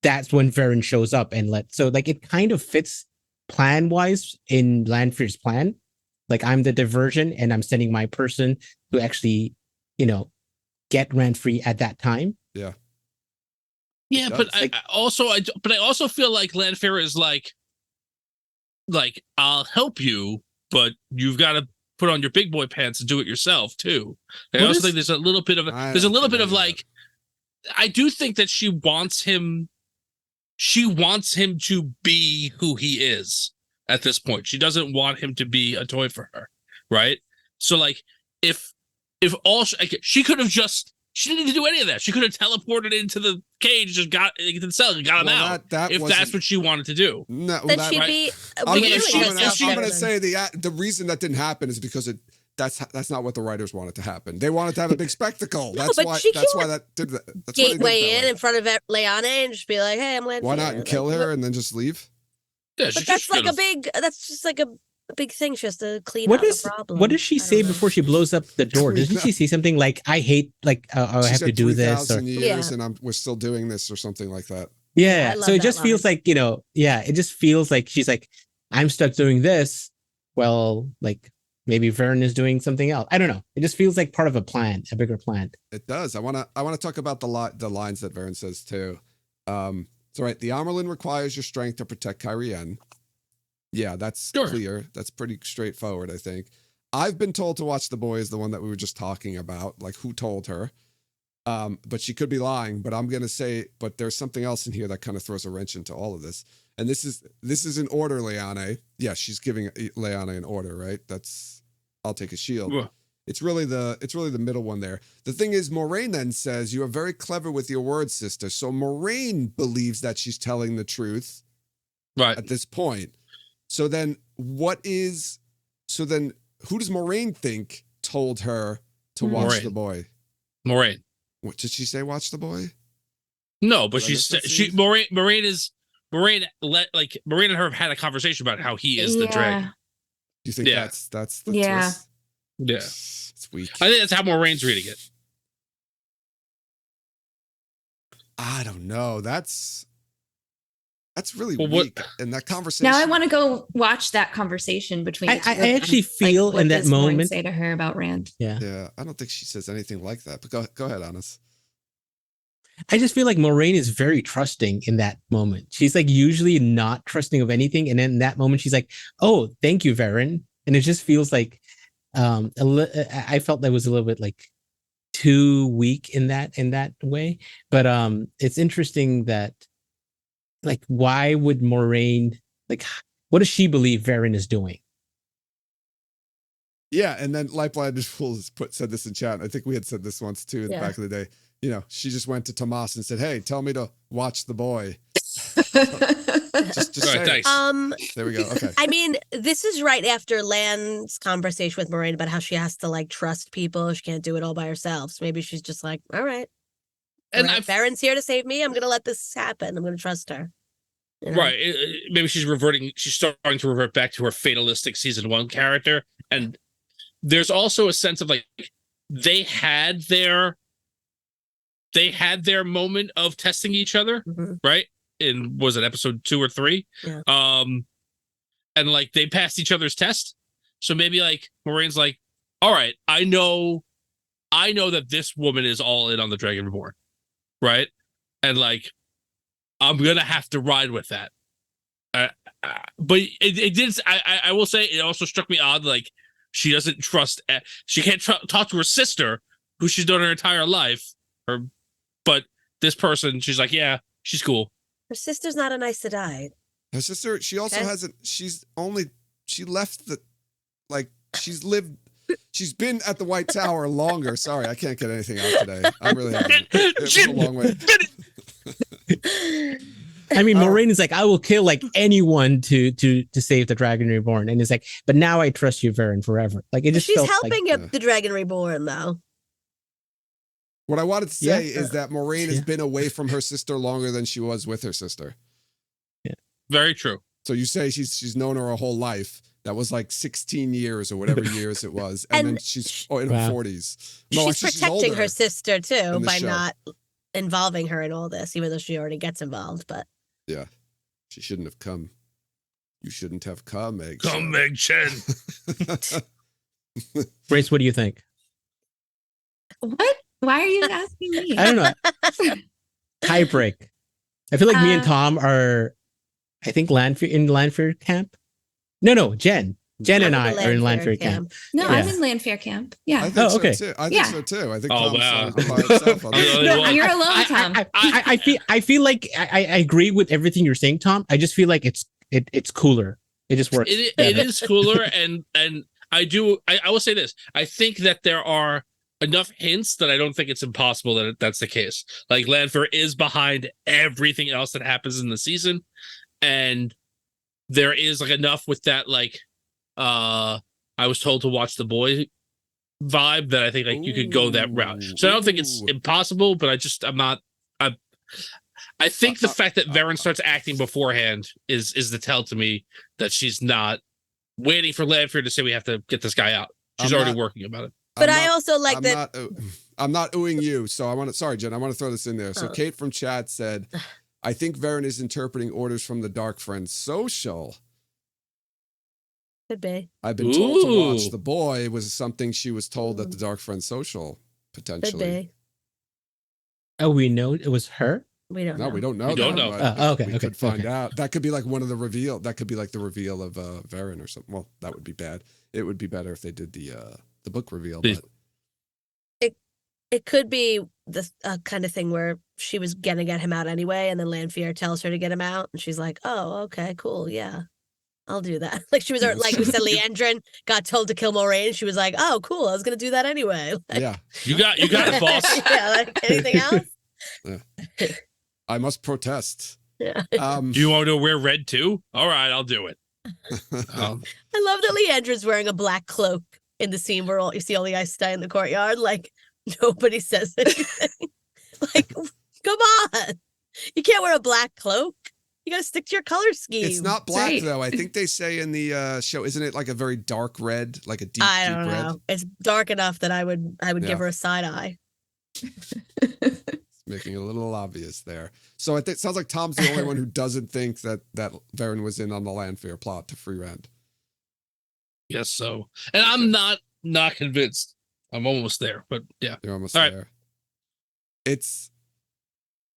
That's when Varen shows up so like it kind of fits plan wise in Lanfear's plan. Like I'm the diversion and I'm sending my person to actually, get Rand free at that time.
Yeah.
Yeah, but I also feel like Lanfear is like I'll help you, but you've got to put on your big boy pants and do it yourself too. I also think there's a little bit of like I do think that she wants him to be who he is at this point. She doesn't want him to be a toy for her, right? So like if she could have she didn't need to do any of that. She could have teleported into the cage, just got into the cell and got him out. If that's what she wanted to do.
No,
then she'd be.
I'm going to say the reason that didn't happen is because that's not what the writers wanted to happen. They wanted to have a big spectacle. That's why that did that. That's
gateway in front of Lyanna and just be like, "Hey, I'm Lanfear."
Why not and kill her and then just leave?
Yeah, but that's just like a big thing. She has to clean out the problem.
What does she say before she blows up the door? Doesn't she say something like, "I hate, like, I have to do this," or
years and we're still doing this, or something like that?
Yeah. So it just feels like it just feels like she's like, I'm stuck doing this, well, like maybe Varen is doing something else. I don't know. It just feels like part of a plan, a bigger plan.
It does. I wanna talk about the lines that Varen says too. So right, the Amerlin requires your strength to protect Kyrian. Yeah, that's
Sure.
clear. That's pretty straightforward, I think. I've been told to watch The Boy is the one that we were just talking about. Like, who told her? But she could be lying. But I'm gonna say, but there's something else in here that kind of throws a wrench into all of this. And this is an order, Leane. Yeah, she's giving Leane an order, right? That's I'll take a shield.
Ugh.
It's really the middle one there. The thing is, Moraine then says, "You are very clever with your words, sister." So Moraine believes that she's telling the truth
Right.
at this point. So then who does Moraine think told her to watch
Moraine.
The Boy?
Moraine.
What did she say? Watch The Boy?
No, but
Did I miss that
she
scene?
Moraine and her have had a conversation about how he is the dragon.
Do you think
Yeah.
that's the
Yeah.
twist?
Yeah.
It's weak.
I think that's how Moraine's reading it.
I don't know. That's really
Well, what-
weak. And that conversation.
Now I want to go watch that conversation between the two
I
of them.
actually feel
what
in that
does Lauren
moment.
say to her about Rand.
Yeah.
Yeah, I don't think she says anything like that. But go ahead, Honest.
I just feel like Moraine is very trusting in that moment. She's like usually not trusting of anything. And then in that moment, she's like, "Oh, thank you, Varen." And it just feels like I felt that was a little bit like too weak in that way. But it's interesting that like why would Moraine like what does she believe Varen is doing?
Yeah, and then Lightblinded Fools said this in chat. I think we had said this once too in the
Yeah.
back of the day. You know, she just went to Tomas and said, "Hey, tell me to watch The Boy." Just
All right,
say it.
thanks.
There we go. Okay.
I mean, this is right after Lan's conversation with Moraine about how she has to like trust people. She can't do it all by herself. So maybe she's just like, all right.
And
Baron's here to save me. I'm gonna let this happen. I'm gonna trust her. You know?
Right. Maybe she's starting to revert back to her fatalistic season 1 character. And there's also a sense of like they had their moment of testing each other,
Mhm.
right? In was it episode 2 or 3?
Yeah.
And like they passed each other's test. So maybe like Moraine's like, all right, I know that this woman is all in on the Dragon Reborn, right? And like I'm gonna have to ride with that. But it did. I will say it also struck me odd. Like she doesn't trust. She can't talk to her sister, who she's known her entire life. But this person, she's like, yeah, she's cool.
Her sister's not a nice to die.
Her sister, she also
Okay.
hasn't, she left she's been at the White Tower longer. Sorry, I can't get anything out today. I'm really having it was a long way.
I mean,
Oh.
Moraine is like, I will kill like anyone to save the Dragon Reborn, and it's like, but now I trust you, Varen, forever. Like it just
She's
felt
helping
like,
the Dragon Reborn though.
What I wanted to say
Yeah.
is that Moraine has
Yeah.
been away from her sister longer than she was with her sister.
Very true.
So you say she's known her whole life. That was like 16 years or whatever years it was. And then
And
she's in
Wow.
her 40s.
She's protecting her sister too
in the
by
show.
not involving her in all this, even though she already gets involved. But
Yeah. She shouldn't have come. You shouldn't have come, Egg.
Come, Meg Chen.
Grace, what do you think?
What? Why are you asking me?
I don't know. Tie break. I feel like me and Tom are, I think, in Lanfear camp. No, Jen. Jen and I
I'm in the
are in
Lanfear
Lanfear camp.
No,
Yeah.
I'm in Landfair camp. Yeah.
I think
Oh,
so
okay.
too. I think
Yeah.
so too. I think
Oh,
Tom's
wow.
by himself on
I'm the
this.
only
No,
one.
you're alone, Tom.
I feel like I agree with everything you're saying, Tom. I just feel like it's cooler. It just works.
It
better.
is cooler, and I will say this. I think that there are enough hints that I don't think it's impossible that that's the case. Like Lanfear is behind everything else that happens in the season, and there is like enough with that like I was told to watch The Boy vibe that I think like you could go that route. So I don't think it's
Ooh.
impossible, but I think the fact that Varen starts acting beforehand is the tell to me that she's not waiting for Lanfear to say we have to get this guy out. She's
I'm
already
not-
working about it.
but
I'm
I
not-
also like
I'm
that.
I'm not oohing you, so I want to. Sorry, Jen. I want to throw this in there. So
Oh.
Kate from chat said, "I think Varen is interpreting orders from the Dark Friends social."
Could be.
I've been told to watch
Ooh.
The Boy was something she was told at the Dark Friend Social,
Could
potentially.
be.
Oh, we know it was her.
We don't
No,
know.
we don't know.
We don't
that,
know.
but
Oh, okay,
we
okay,
could find
okay.
out. That could be like one of the reveal. That could be like the reveal of Varen or something. Well, that would be bad. It would be better if they did the book reveal.
The-
But
It could be the kind of thing where she was gonna get him out anyway, and then Lanfear tells her to get him out, and she's like, "Oh, okay, cool, yeah, I'll do that." Like she was,
Yeah,
like we said, Leandrin got told to kill Moraine. She was like, "Oh, cool, I was gonna do that anyway." Like,
yeah,
You got it, boss.
yeah, like anything else?
I must protest.
Yeah.
Do you want to wear red too? All right, I'll do it.
I love that Leandrin's wearing a black cloak in the scene where you see all the Aes Sedai in the courtyard. Like nobody says anything. Like, come on, you can't wear a black cloak. You gotta stick to your color scheme.
It's not black
Right.
though. I think they say in the show, isn't it like a very dark red, like a deep,
I
deep
don't
red?
know. It's dark enough that I would
Yeah.
give her a side eye.
It's making it a little obvious there. So it sounds like Tom's the only one who doesn't think that Varen was in on the Lanfear plot to free Rand.
Yes, so. And I'm not convinced. I'm almost there, but yeah.
You're almost
All right.
there.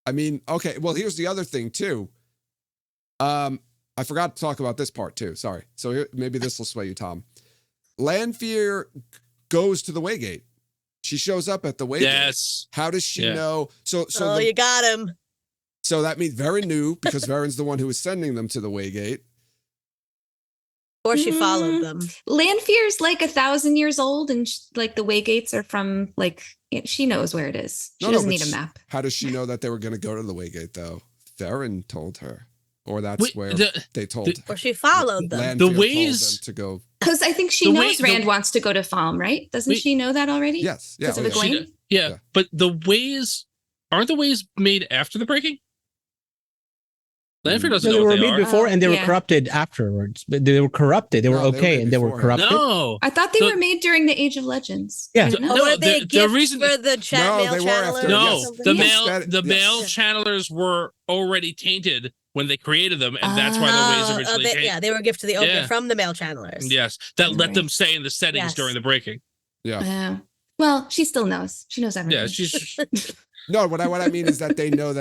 I mean, okay. Well, here's the other thing too. I forgot to talk about this part too. Sorry. So here, maybe this will sway you, Tom. Lanfear goes to the Waygate. She shows up at the Waygate.
Yes.
How does she
Yeah.
know? So
You got him.
so that means Varen knew because Varen's the one who was sending them to the Waygate.
Or she followed them.
Lanfear's like 1,000 years old, and like the Waygates are from like she knows where it is. She doesn't need a map.
How does she know that they were going to go to the Waygate though? Varen told her, or that's
Wait,
where they told.
Or she followed them.
Lanfear
The
told
ways-
them to go.
Because I think she
The
knows
way- the-
Rand wants to go to Falm, right? Doesn't
Wait.
she know that already?
Yes, yeah,
Because of
oh,
Egwene?
yeah.
Yeah,
Yeah.
but the ways aren't the ways made after the breaking? Lanfear doesn't
No, they
know
were
what they
made
are.
before, and they were
Yeah.
corrupted afterwards. But they were corrupted. They were
No, they were
okay,
made
and they were
beforehand.
corrupted.
No.
I thought they
The-
were made during the Age of Legends.
Yeah.
You know?
Oh,
No,
were they a
the
gift
reason-
for the
No,
male
they were after-
channelers?
No,
or something?
the
Yes.
male
That-
the
yes.
male channelers were already tainted when they created them, and that's why the ways originally tainted.
yeah, they were a gift to the Oath
Yeah.
from the male channelers.
Yes, that let
Right.
them stay in the settings
Yes.
during the breaking.
Yeah.
Well, she still knows. She knows everything.
Yeah, she's
No, what I mean is that they know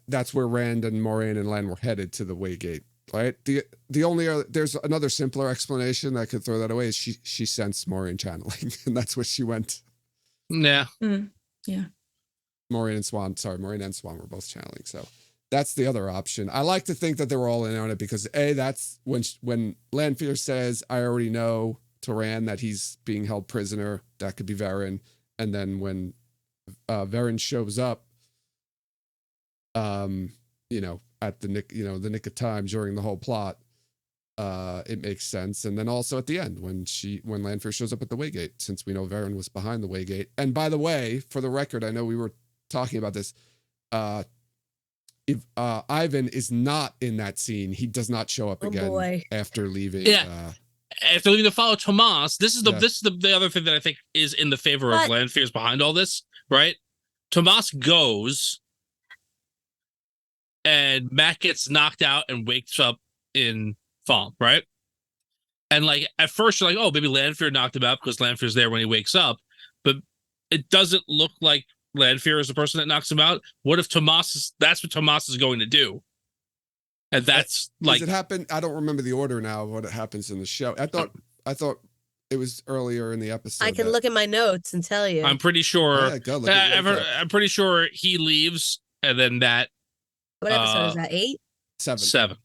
that's where Rand and Moraine and Lan were headed to the Waygate, right? The only other, there's another simpler explanation that could throw that away is she sensed Moraine channeling, and that's where she went.
yeah.
Moraine and Swan were both channeling, so that's the other option. I like to think that they were all in on it because that's when Lanfear says, "I already know" to Rand that he's being held prisoner. That could be Varen, and then when Varen shows up, at the nick of time during the whole plot, it makes sense. And then also at the end when Lanfear shows up at the Waygate, since we know Varen was behind the Waygate. And by the way, for the record, I know we were talking about this. If Ivan is not in that scene, he does not show up
Oh,
again
boy.
after leaving.
Yeah. After leaving to follow Tomas, this is
Yeah.
the other thing that I think is in the favor of
But-
Lanfear's behind all this, right? Tomas goes, and Matt gets knocked out and wakes up in Falm, right? And like at first you're like, oh, maybe Lanfear knocked him out because Lanfear's there when he wakes up, but it doesn't look like Lanfear is the person that knocks him out. What if that's what Tomas is going to do? And that's like
Does it happen? I don't remember the order now of what happens in the show. I thought it was earlier in the episode.
I can look at my notes and tell you.
I'm pretty sure.
Yeah, go look at your notes.
I'm pretty sure he leaves, and then that
What episode is that? 8?
7.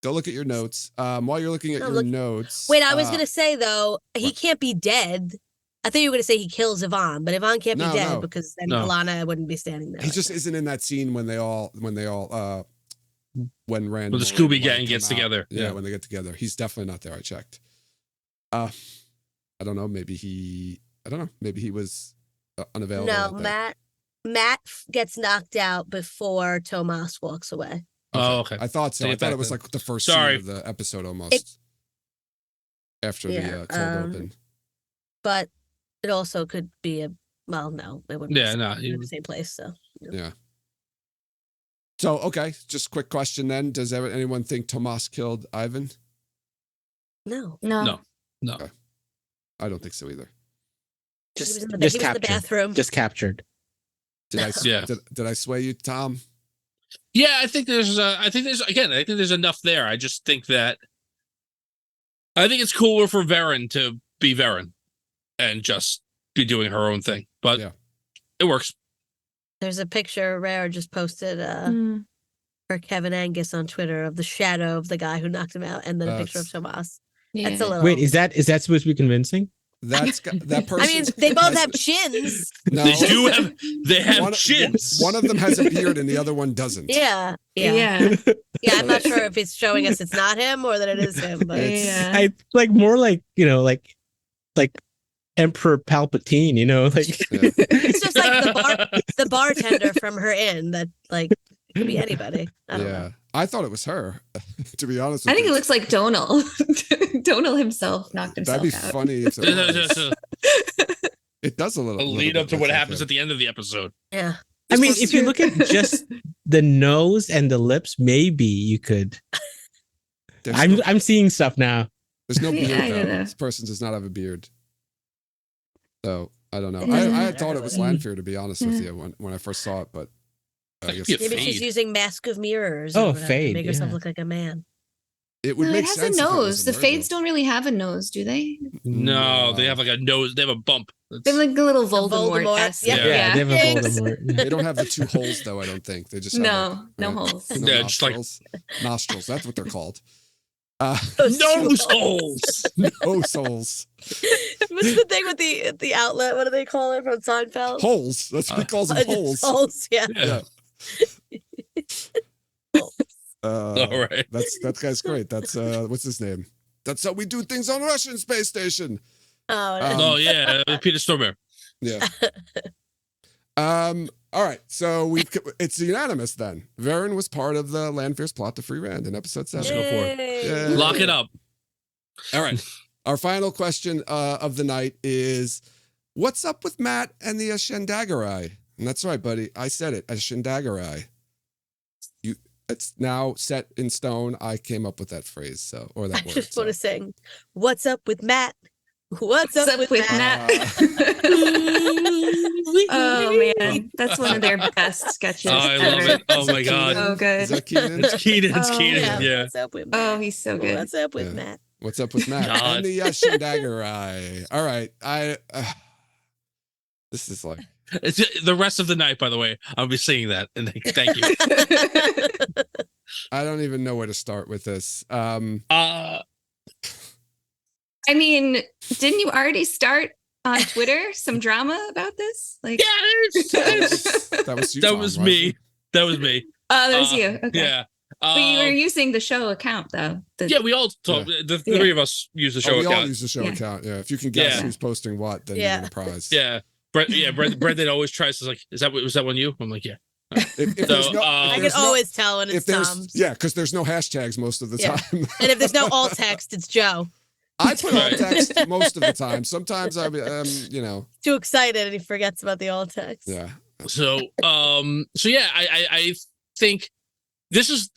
Go look at your notes. While you're looking at
Oh,
your
look-
notes.
Wait, I was gonna say though, he
what?
can't be dead. I thought you were gonna say he kills Yvonne, but Yvonne can't be
No,
dead
no.
because then
No.
Alana wouldn't be standing there.
He just isn't in that scene when Rand
When the
and
Scooby
Moraine
gang
come
gets
out.
together.
Yeah,
Yeah.
when they get together. He's definitely not there. I checked. I don't know. Maybe he was unavailable.
No,
at that.
Matt gets knocked out before Tomas walks away.
Oh, okay.
I thought so.
Take
I
it
thought
back
it was
then.
like the first
Sorry.
scene of the episode almost. After the cold open.
But it also could be no, it wouldn't.
Yeah,
be
no,
in the same place. So
Yeah. So, okay, just quick question then. Does anyone think Tomas killed Ivan?
No.
No.
No.
Okay. I don't think so either.
He was in the,
Just
he was in the
captured.
bathroom.
Just captured.
Did I
Yeah.
did I sway you, Tom?
Yeah, I think there's enough there. I just think that I think it's cooler for Varen to be Varen and just be doing her own thing. But
Yeah.
it works.
There's a picture Rare just posted for Kevin Angus on Twitter of the shadow of the guy who knocked him out, and then a picture of Tomas.
Yeah.
That's a little.
Wait, is that supposed to be convincing?
That person.
I mean, they both have chins.
No,
They have chins.
One of them has a beard and the other one doesn't.
Yeah.
Yeah.
I'm not sure if it's showing us it's not him or that it is him, but
Yeah.
I like more like like Emperor Palpatine, like
Yeah.
it's just like the bartender from her inn that like it could be anybody. I don't know.
I thought it was her. To be honest with
I think
you.
it looks like Donal. Donal himself knocked himself
That'd be
out.
funny if it was. It does a little.
A lead up to
bit
what
look like
happens
him.
at the end of the episode.
Yeah.
I mean, if you look at just the nose and the lips, maybe you could. I'm seeing stuff now.
There's no beard
I
though.
don't know.
This person does not have a beard. So I don't know.
Yeah.
I thought it was Lanfear, to be honest with you, when I first saw it, but I
That
guess
could be a
Maybe she's
fade.
using mask of mirrors.
Oh,
or whatever to
fade,
make herself
yeah.
look like a man.
it would
No,
make
it has
sense.
a
if it was
nose. The
Virgil.
Fades don't really have a nose, do they?
No, they have like a nose. They have a bump.
They have like a little
Voldemort,
Voldemort.
yeah.
Yeah, they have a
Yes.
Voldemort.
They don't have the two holes though. I don't think they just have
No
like,
holes.
No
Yeah, just like-
nostrils. That's what they're called.
Nose holes.
Nose holes.
What's the thing with the outlet? What do they call it from Seinfeld?
Holes. That's what he calls them.
Just
Holes.
Holes, yeah.
Yeah.
All right.
That guy's great. That's what's his name? That's how we do things on Russian space station.
Oh,
Oh yeah, Peter Stormare.
Yeah. All right. So it's unanimous then. Varen was part of the Lanfear's plot to free Rand in episode 7.
Let's go for it.
Yay.
Yeah.
Lock it up.
All right. Our final question of the night is, what's up with Matt and the Ashendagarai? And that's right, buddy. I said it. Ashendagarai. It's now set in stone. I came up with that phrase, or that
I
word.
just
so.
want to sing, "What's up with Matt? What's up with Matt?"
Oh man, that's one of their best sketches.
Oh, I love
ever.
it. Oh my god.
So good.
Is that Keenan?
It's Keenan. It's
Oh,
Keenan. Yeah.
What's up with Matt?
Oh, he's so good.
What's up with
Yeah.
Matt?
What's up with Matt?
God.
And the Ashendagarai. All right. This is like,
It's the rest of the night. By the way, I'll be singing that. And thank you.
I don't even know where to start with this.
I mean, didn't you already start on Twitter some drama about this? Like,
Yes.
That was you,
That
Tom,
was
wasn't
me.
it?
That was me.
oh, that was you. Okay.
Yeah.
But you were using the show account though.
Yeah, we all talk. The
Yeah.
three of us use the show
We all
account.
use the show
Yeah.
account. Yeah. If you can guess
Yeah.
who's posting what, then
Yeah.
you win a prize.
Yeah. Brendan always tries to was that one you? I'm like, yeah.
If
So,
there's no,
I
if
can
there's no,
always tell when
if
it's
there's
Tom's.
yeah, because there's no hashtags most of the
Yeah.
time.
And if there's no alt text, it's Joe.
I put alt
Right.
text most of the time. Sometimes I'm,
Too excited and he forgets about the alt text.
yeah.
So yeah, I think this is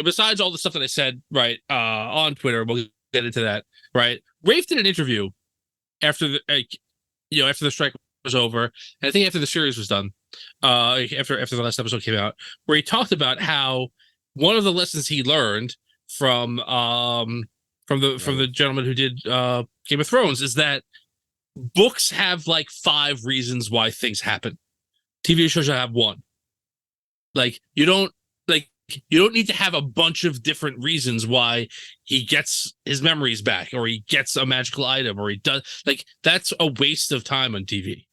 besides all the stuff that I said right on Twitter, we'll get into that, right? Rafe did an interview after the strike was over, and I think after the series was done, after the last episode came out, where he talked about how one of the lessons he learned from the gentleman who did Game of Thrones is that books have like 5 reasons why things happen. TV shows have one. Like you don't need to have a bunch of different reasons why he gets his memories back, or he gets a magical item, or he does. Like that's a waste of time on TV.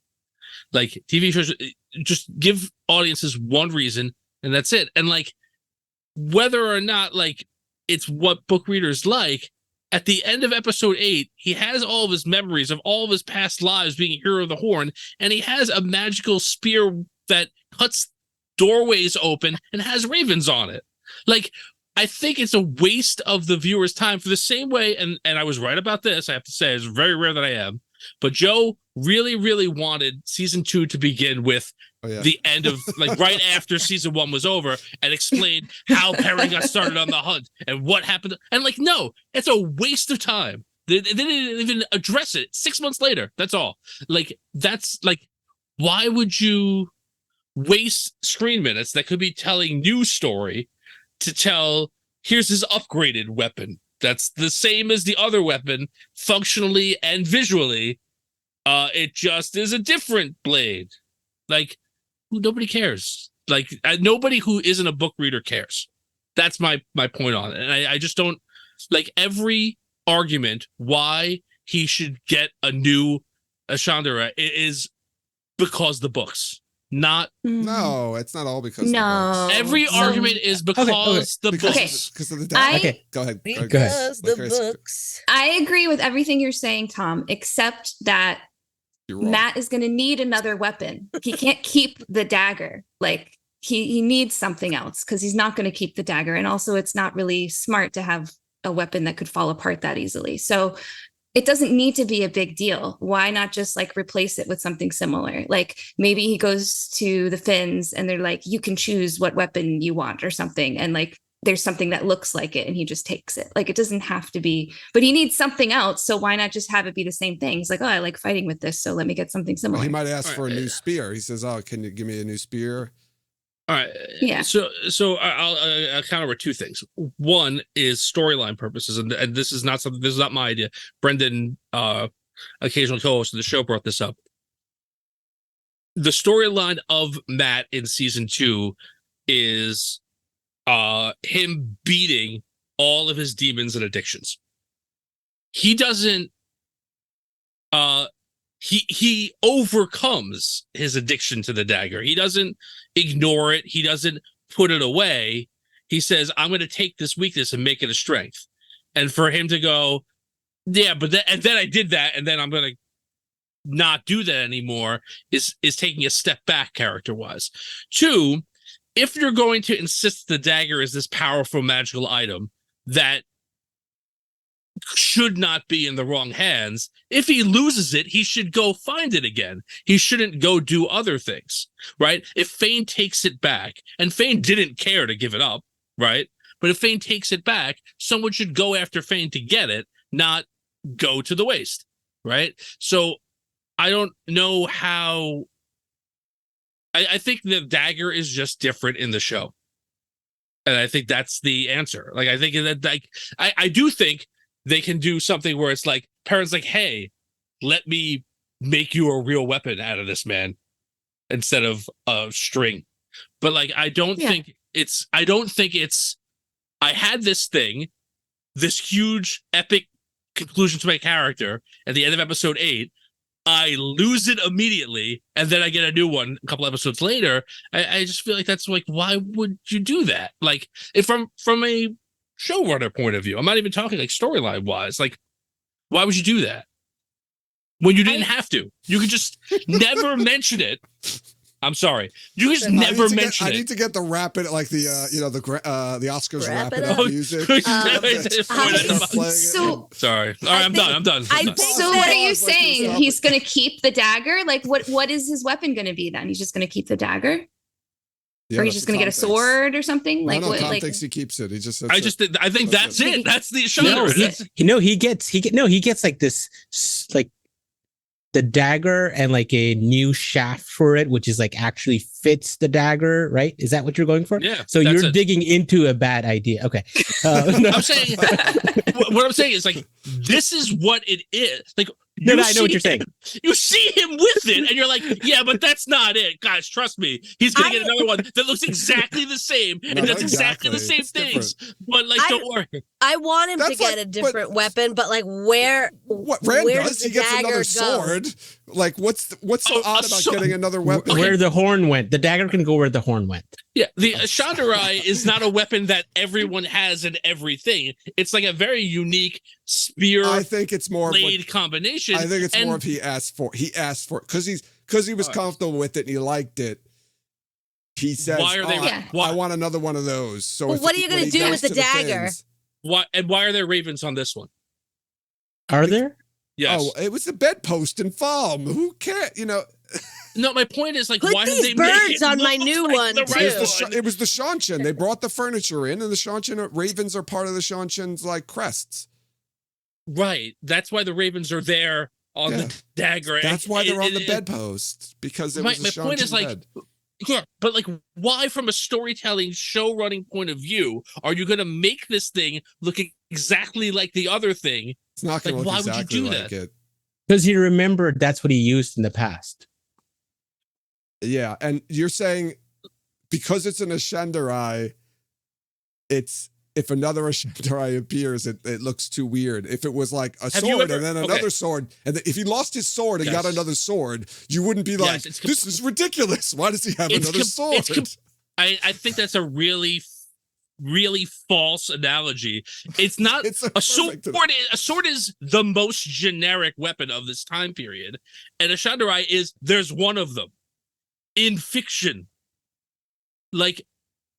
Like TV shows just give audiences one reason and that's it. And like whether or not like it's what book readers like, at the end of episode 8, he has all of his memories of all of his past lives being a hero of the Horn, and he has a magical spear that cuts doorways open and has ravens on it. Like, I think it's a waste of the viewer's time for the same way, and I was right about this, I have to say, it's very rare that I am, But Joe really, really wanted season 2 to begin with the end of, like, right after season 1 was over, and explain how Perry got started on the hunt and what happened. And, like, no, it's a waste of time. They didn't even address it 6 months later. That's all. Like, that's, like, why would you waste screen minutes that could be telling new story to tell, here's his upgraded weapon that's the same as the other weapon functionally and visually. It just is a different blade. Like, nobody cares. Like, nobody who isn't a book reader cares. That's my point on it. And I just don't like every argument why he should get a new Ashandra is because the books. Not
No, it's not all because of the books.
Every argument is because the books.
Because of the dad.
Okay.
Go ahead.
Because the books.
I agree with everything you're saying, Tom, except that Matt is going to need another weapon. He can't keep the dagger. Like, he needs something else because he's not going to keep the dagger. And also, it's not really smart to have a weapon that could fall apart that easily. So it doesn't need to be a big deal. Why not just like replace it with something similar? Like, maybe he goes to the Finns and they're like, you can choose what weapon you want or something. And like, there's something that looks like it and he just takes it. Like, it doesn't have to be, but he needs something else. So why not just have it be the same thing? He's like, oh, I like fighting with this, so let me get something similar.
Well, he might ask for a new spear. He says, oh, can you give me a new spear?
All right.
Yeah.
So I'll counter with two things. One is storyline purposes, and this is not something. This is not my idea. Brendan, occasional co-host of the show, brought this up. The storyline of Matt in season 2 is him beating all of his demons and addictions. He doesn't. He overcomes his addiction to the dagger. He doesn't ignore it. He doesn't put it away. He says, I'm going to take this weakness and make it a strength. And for him to go, yeah, but then I did that, and then I'm going to not do that anymore is taking a step back character-wise. 2, if you're going to insist the dagger is this powerful magical item that should not be in the wrong hands, if he loses it, he should go find it again. He shouldn't go do other things, right? If Fane takes it back, and Fane didn't care to give it up, right? But if Fane takes it back, someone should go after Fane to get it, not go to the waste, right? So I don't know how. I think the dagger is just different in the show, and I think that's the answer. Like, I think that, like, I do think they can do something where it's like, parents like, hey, let me make you a real weapon out of this, man, instead of a string. But like, I don't think it's, I had this thing, this huge epic conclusion to my character at the end of episode 8. I lose it immediately, and then I get a new one a couple episodes later. I just feel like that's like, why would you do that? Like, if from a showrunner point of view, I'm not even talking like storyline wise, like, why would you do that when you didn't have to? You could just never mention it. I'm sorry, you just never mention it.
I need to get the rapid, like the the Oscars rapid
up.
music.
Sorry, all right, I'm done.
So what are you saying? He's going to keep the dagger? Like, what is his weapon going to be then? He's just going to keep the dagger?
Yeah,
or he's just going to get a sword or something? Like,
no, Tom
like,
thinks he keeps it. He just.
I think that's it. That's the genre.
He gets like this, like, the dagger and like a new shaft for it, which is like actually fits the dagger, right? Is that what you're going for?
Yeah.
So you're digging into a bad idea. Okay. No.
I'm saying, what I'm saying is, like, this is what it is. Like,
I know what you're saying.
You see him with it, and you're like, yeah, but that's not it. Guys, trust me. He's going to get another one that looks exactly the same and does exactly the same things. But, like, don't worry.
I want him to get a different weapon, but, like, where does
he
the
gets
dagger
another
go?
sword. Like, what's so odd about getting another weapon?
Where the horn went. The dagger can go where the horn went.
Yeah, the Ashandarai is not a weapon that everyone has in everything. It's like a very unique spear.
I think it's more
blade combination.
I think it's more of he asked for because he was comfortable with it and he liked it. He says, I want another one of those. So
what are you going to do with the dagger?
Why are there ravens on this one?
Are there?
Yes.
Oh, it was the bedpost in Falm. Who cares? You know,
No, my point is like,
Put
why have
these
they made
birds
it
on my
look
new
like
one,
the
too.
right
it was the Shanshan. They brought the furniture in, and the Shanshan ravens are part of the Shanshan's like crests.
Right. That's why the ravens are there on the dagger.
That's why they're on the bedpost, because it was a
my point is
Shanshan
like,
bed.
yeah, but like, why, from a storytelling, show running point of view, are you going to make this thing look exactly like the other thing?
It's not going
Like,
to look
why would you
exactly
do
like
that?
it.
Because he remembered that's what he used in the past.
Yeah, and you're saying because it's an Ashandarai, it's if another Ashandarai appears, it looks too weird. If it was like a
Have you
sword
ever-
and then
okay.
another sword, and if he lost his sword and
Yes.
got another sword, you wouldn't be like,
Yes, it's
"This is ridiculous. Why does he have
It's
another sword?"
I think that's a really false analogy. It's not
It's
a sword.
perfect.
A sword is the most generic weapon of this time period, and a Shandarai is there's one of them in fiction. Like,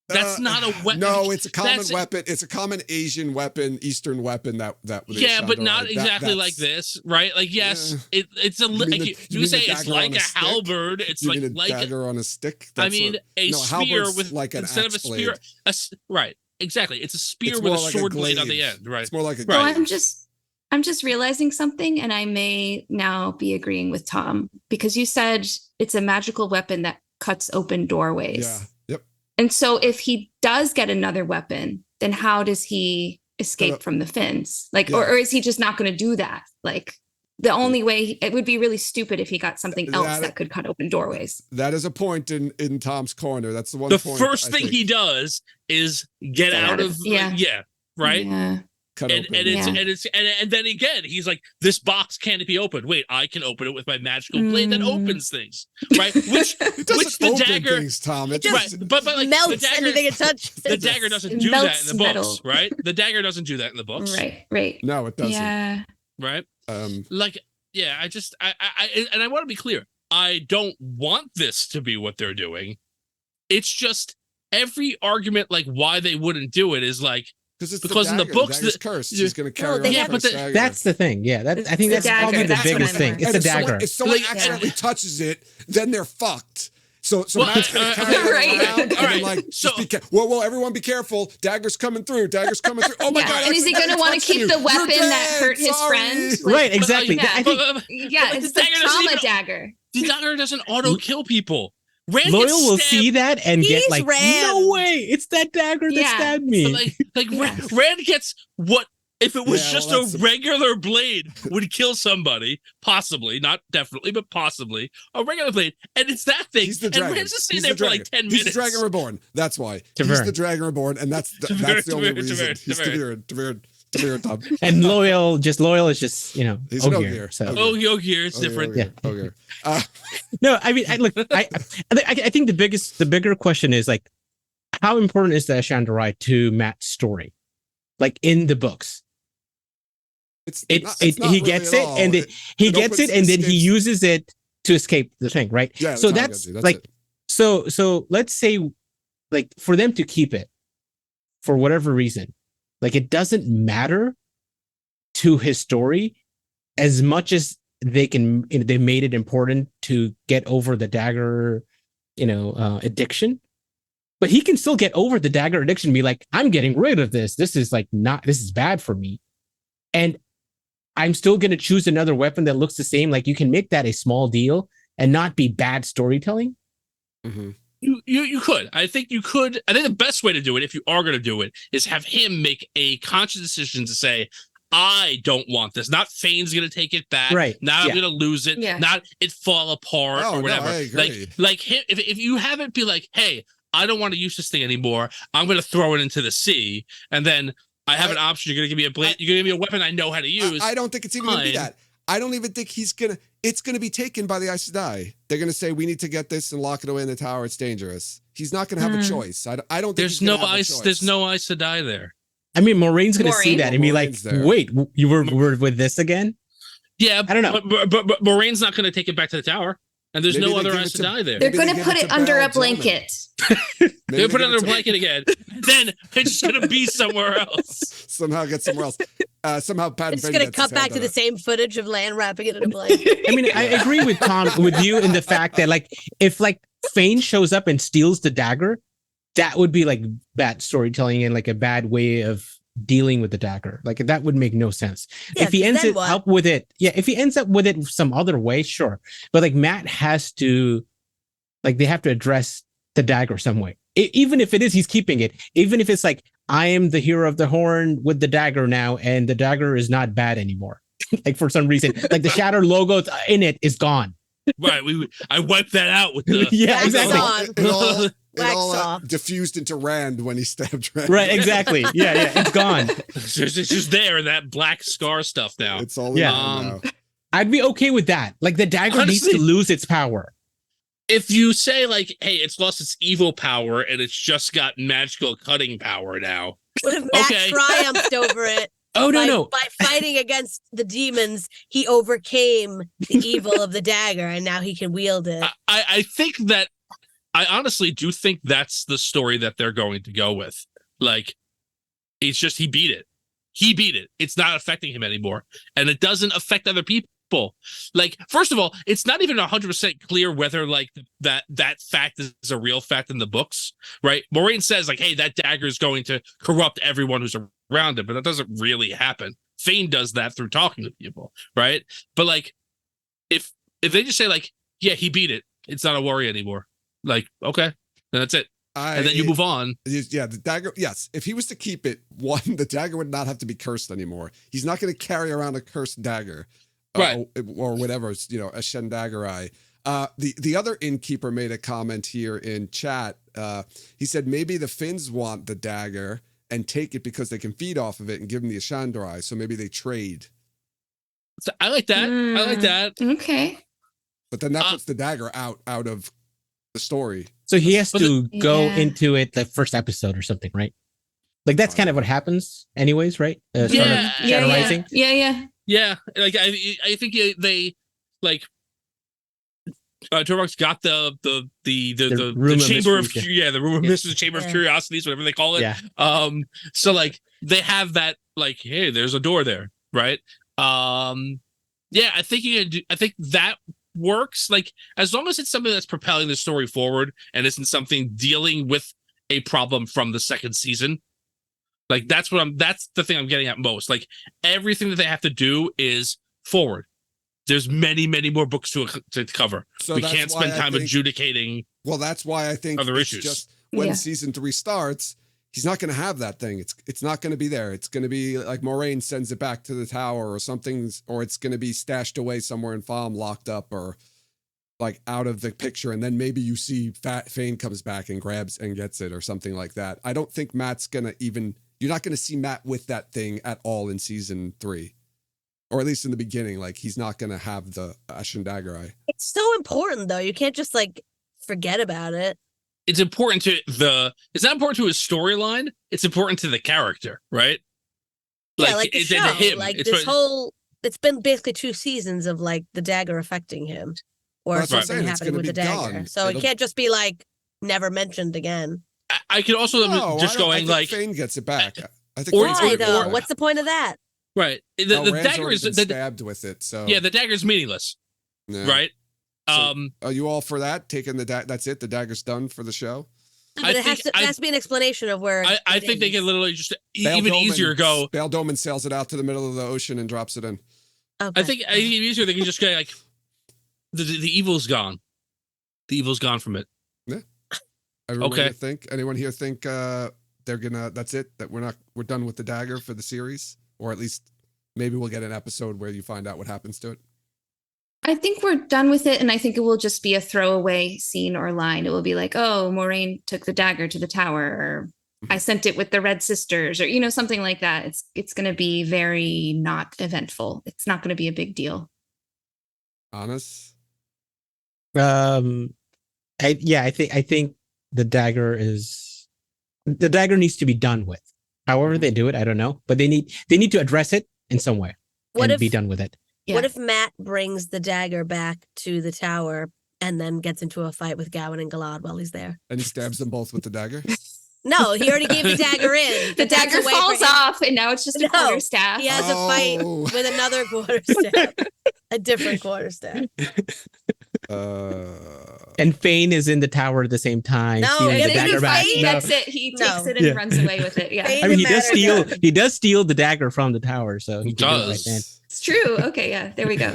that's not a weapon.
No, it's a common
That's-
weapon. It's a common Asian weapon, Eastern weapon. That
Yeah, but not
Ashandarai,
exactly like
that's-
this, right? Like, yes, it's a
mean
like,
the-
you
you mean
say
the
it's
dagger
like
on
a
a stick?
halberd. It's
You
like
mean a dagger on a stick?
I
That's
mean, a
no,
spear
halberd's
with
like an
instead of a
axe
spear,
blade.
right? Exactly, it's a spear
It's
with a
more like
sword blade on the
glaive.
end, right?
It's more like a
So
Right.
glaive.
I'm just realizing something, and I may now be agreeing with Tom because you said it's a magical weapon that cuts open doorways.
Yeah. Yep.
And so if he does get another weapon, then how does he escape from the fins? Like,
Yeah.
or is he just not going to do that? Like, the only way it would be really stupid if he got something else that could cut open doorways.
That is a point in Tom's corner. That's the one
The
point.
first
I
thing
think,
he does is get out of
yeah.
right.
Yeah.
cut
And
open.
it's and then again he's like, this box can't be opened. Wait, I can open it with my magical blade that opens things, right? Which
It doesn't
which the
open
dagger
things, Tom. It
right,
just
but like
melts
the dagger,
anything it touches.
the dagger doesn't
It
do that
melts
in the books,
metal.
right? The dagger doesn't do that in the books,
Right.
no, it doesn't.
Yeah.
right?
Um,
Like, yeah, I want to be clear. I don't want this to be what they're doing. It's just every argument like why they wouldn't do it is like,
because it's
because in the books
dagger's
the-
cursed. He's going to carry
they
around
have-
the
but
cursed
the-
dagger.
That's the thing. Yeah, I think
the
that's probably
dagger.
the
That's what
biggest
I
thing.
meant.
It's
And
the dagger.
if someone
Like-
accidentally touches it, then they're fucked. So
Well,
Matt's going to carry it
right.
around and
All right,
then like,
so-
just be whoa, everyone be careful. Dagger's coming through. Dagger's coming through. Oh my
Yeah,
God.
and is he
accidentally
gonna wanna
touched
keep
you.
the
You're
weapon that
dead.
hurt his
Sorry.
friend? Like-
Right, exactly.
yeah.
I think
Yeah,
But
it's
the
the
dagger doesn't
trauma
even-
dagger.
the dagger doesn't auto kill people. Rand
Loyal
gets
will
stabbed.
see that and get
He's
like,
Rand.
no way, it's that dagger that
Yeah.
stabbed me.
Like
Yeah.
Rand gets what if it was
Yeah,
just
well,
a
that's-
regular blade would kill somebody, possibly, not definitely, but possibly a regular blade, and it's that thing.
He's the
and
dragon.
Rand's just sitting
He's
there
the
for
dragon.
like 10
He's
minutes.
the dragon reborn. That's why. He's
Tavern.
the dragon reborn, and that's the
Tavern,
only
Tavern,
reason.
Tavern,
He's
Tavern.
Tavern, Tom.
And loyal is just
He's an
Ogier.
Ogier.
So
Ogier.
Oh, here it's different.
Yeah.
Okay.
no, I mean, I think the bigger question is like, how important is the Ashandarai to Matt's story, like in the books? He gets it, and he
It
gets
opens-
it, and then he
escapes-
uses it to escape the thing, right?
Yeah.
So
Tom
that's
gets you.
like,
it.
so let's say, like, for them to keep it, for whatever reason, like it doesn't matter to his story as much as they can. They made it important to get over the dagger, addiction. But he can still get over the dagger addiction and be like, I'm getting rid of this. This is bad for me. And I'm still going to choose another weapon that looks the same. Like, you can make that a small deal and not be bad storytelling.
Mhm.
You could. I think you could. I think the best way to do it, if you are going to do it, is have him make a conscious decision to say, I don't want this. Not Fane's going to take it back.
Right.
Not
Yeah.
I'm going to lose it.
Yeah.
Not it fall apart
Oh,
or
no,
whatever.
I agree.
Like him, if you have it be like, hey, I don't want to use this thing anymore. I'm going to throw it into the sea, and then I have an option. You're going to give me a blade. You're going to give me a weapon I know how to use.
I don't think it's even going to be
Fine.
that. I don't even think it's going to be taken by the Aes Sedai. They're going to say, we need to get this and lock it away in the tower. It's dangerous. He's not going to have a choice. I don't think
There's
he's gonna
no
have a
ice.
choice.
There's no Aes Sedai there.
I mean, Moraine's going to see
Moraine?
that and be like,
Moraine's there.
wait, you were with this again?
Yeah,
I don't know.
But Moraine's not going to take it back to the tower, and there's
Maybe
no
they
other
give
Aes
it to-
Sedai there.
They're
Maybe
going
they
to
give
put
it
it
to
under
Bell
a blanket.
Maybe
They
they
put it
give
under a
to-
blanket again. Then it's just going to be somewhere else.
Somehow get somewhere else. Somehow Pat
It's
Finn
gonna
gets his
cut back
hand
to
on
the
it.
same footage of Lan wrapping it in a blanket.
I mean, I agree with Tom, with you in the fact that like if like Fane shows up and steals the dagger, that would be like bad storytelling and like a bad way of dealing with the dagger. Like that would make no sense.
Yeah,
if he
'cause
ends
then
it
what?
up with it, yeah. If he ends up with it some other way, sure. But like Matt has to, like they have to address the dagger some way. Even if it is he's keeping it, even if it's like I am the hero of the horn with the dagger now, and the dagger is not bad anymore. Like for some reason, like the Shatter logo in it is gone.
Right. I wiped that out with the
Yeah,
Wax
exactly.
on.
It
Wax
all
off.
diffused into Rand when he stabbed Rand.
Right, exactly. Yeah, it's gone.
it's just there in that black scar stuff now.
It's all
Yeah.
now.
I'd be okay with that. Like the dagger needs
Honestly-
to lose its power.
If you say like, hey, it's lost its evil power and it's just got magical cutting power now.
What if Matt
Okay.
triumphed over it?
Oh no.
By fighting against the demons, he overcame the evil of the dagger, and now he can wield it.
I think that I honestly do think that's the story that they're going to go with. Like, it's just he beat it. He beat it. It's not affecting him anymore, and it doesn't affect other people. Like, first of all, it's not even 100% clear whether like that fact is a real fact in the books, right? Moraine says like, "Hey, that dagger is going to corrupt everyone who's around it," but that doesn't really happen. Fane does that through talking to people, right? But like, if they just say like, "Yeah, he beat it," it's not a worry anymore. Like, okay, then that's it, and then you move on.
Yeah, the dagger. Yes, if he was to keep it, one, the dagger would not have to be cursed anymore. He's not going to carry around a cursed dagger,
Right.
or whatever. A Shendaggerai. The other innkeeper made a comment here in chat. He said maybe the Finns want the dagger and take it because they can feed off of it and give him the Ashandarai. So maybe they trade.
So I like that. I like that.
Okay.
But then that puts the dagger out of the story.
So he has
But
to go
Yeah.
into it the first episode or something, right? Like that's kind of what happens, anyways, right? Sort
Yeah.
of Shadow Rising.
Yeah.
Yeah, like I think they like Torvald's got the
room of
chamber of
mysteries,
the room of
Yeah.
mysteries, the chamber of
Yeah.
curiosities, whatever they call it.
Yeah.
So like they have that like, hey, there's a door there, right? Yeah, I think that works. Like as long as it's something that's propelling the story forward and isn't something dealing with a problem from the second season. Like that's the thing I'm getting at most. Like everything that they have to do is forward. There's many more books to cover.
So
We
that's
can't
why
spend
I
time
think-
adjudicating.
Well, that's why I think
Other
it's
issues.
just when
Yeah.
season 3 starts, he's not going to have that thing. It's not going to be there. It's going to be like Moraine sends it back to the tower or something's, or it's going to be stashed away somewhere in Falm, locked up or like out of the picture. And then maybe you see Fane comes back and grabs and gets it or something like that. I don't think Matt's going to even, you're not going to see Matt with that thing at all in season 3. Or at least in the beginning, like he's not going to have the Ashandagarai.
It's so important, though. You can't just like forget about it.
It's important to it's not important to his storyline. It's important to the character, right?
Yeah, like the
it's
show.
to him.
Like
It's
this
what-
whole. It's been basically 2 seasons of like the dagger affecting him, or
That's what I'm
something
saying, it's
happening
gonna
with the
be
dagger.
gone.
So it
It'll-
can't just be like never mentioned again.
I could also
No,
just
I don't- I
going
think
like
Fane gets it back. I think
Or-
Fane's
Why
gonna
though?
get it
What's the point of that?
right. The
back.
the
Rand's
dagger
already
is
been
the
stabbed with it. So
yeah, the dagger is meaningless,
Yeah.
right?
So- Are you all for that? Taking the that's it. The dagger's done for the show.
But
I
it has
think-
to. There has to be an explanation of where.
I
it
think they
is.
can literally just
Bail
even
Doman-
easier go.
Bail Doman sails it out to the middle of the ocean and drops it in.
Okay.
I think easier they can just go like the evil's gone. The evil's gone from it.
Everyone
Okay.
here think? Anyone here think they're gonna? That's it. That we're done with the dagger for the series, or at least maybe we'll get an episode where you find out what happens to it.
I think we're done with it, and I think it will just be a throwaway scene or line. It will be like, "Oh, Moraine took the dagger to the tower," or "I sent it with the Red Sisters," or something like that. It's going to be very not eventful. It's not going to be a big deal.
Honest.
I think the dagger needs to be done with. However they do it, I don't know, but they need to address it in some way
What
and
if
be done with it.
What
Yeah.
if Matt brings the dagger back to the tower and then gets into a fight with Gawain and Galad while he's there?
And he stabs them both with the dagger.
No, he already gave the dagger in.
The
but that's
dagger
a way for
falls
him-
off, and now it's just a
No,
quarterstaff.
He has a fight
Oh.
with another quarterstaff, a different quarterstaff.
And Fane is in the tower at the same time.
No,
stealing
yeah,
the
they
dagger
didn't
back.
fight.
He
No.
gets it. He
No.
takes it and
Yeah.
runs away with it. Yeah,
Fane
I mean, he
Didn't
does
matter
steal.
then.
He does steal the dagger from the tower, so he can do it right then.
it's true. Okay, yeah, there we go.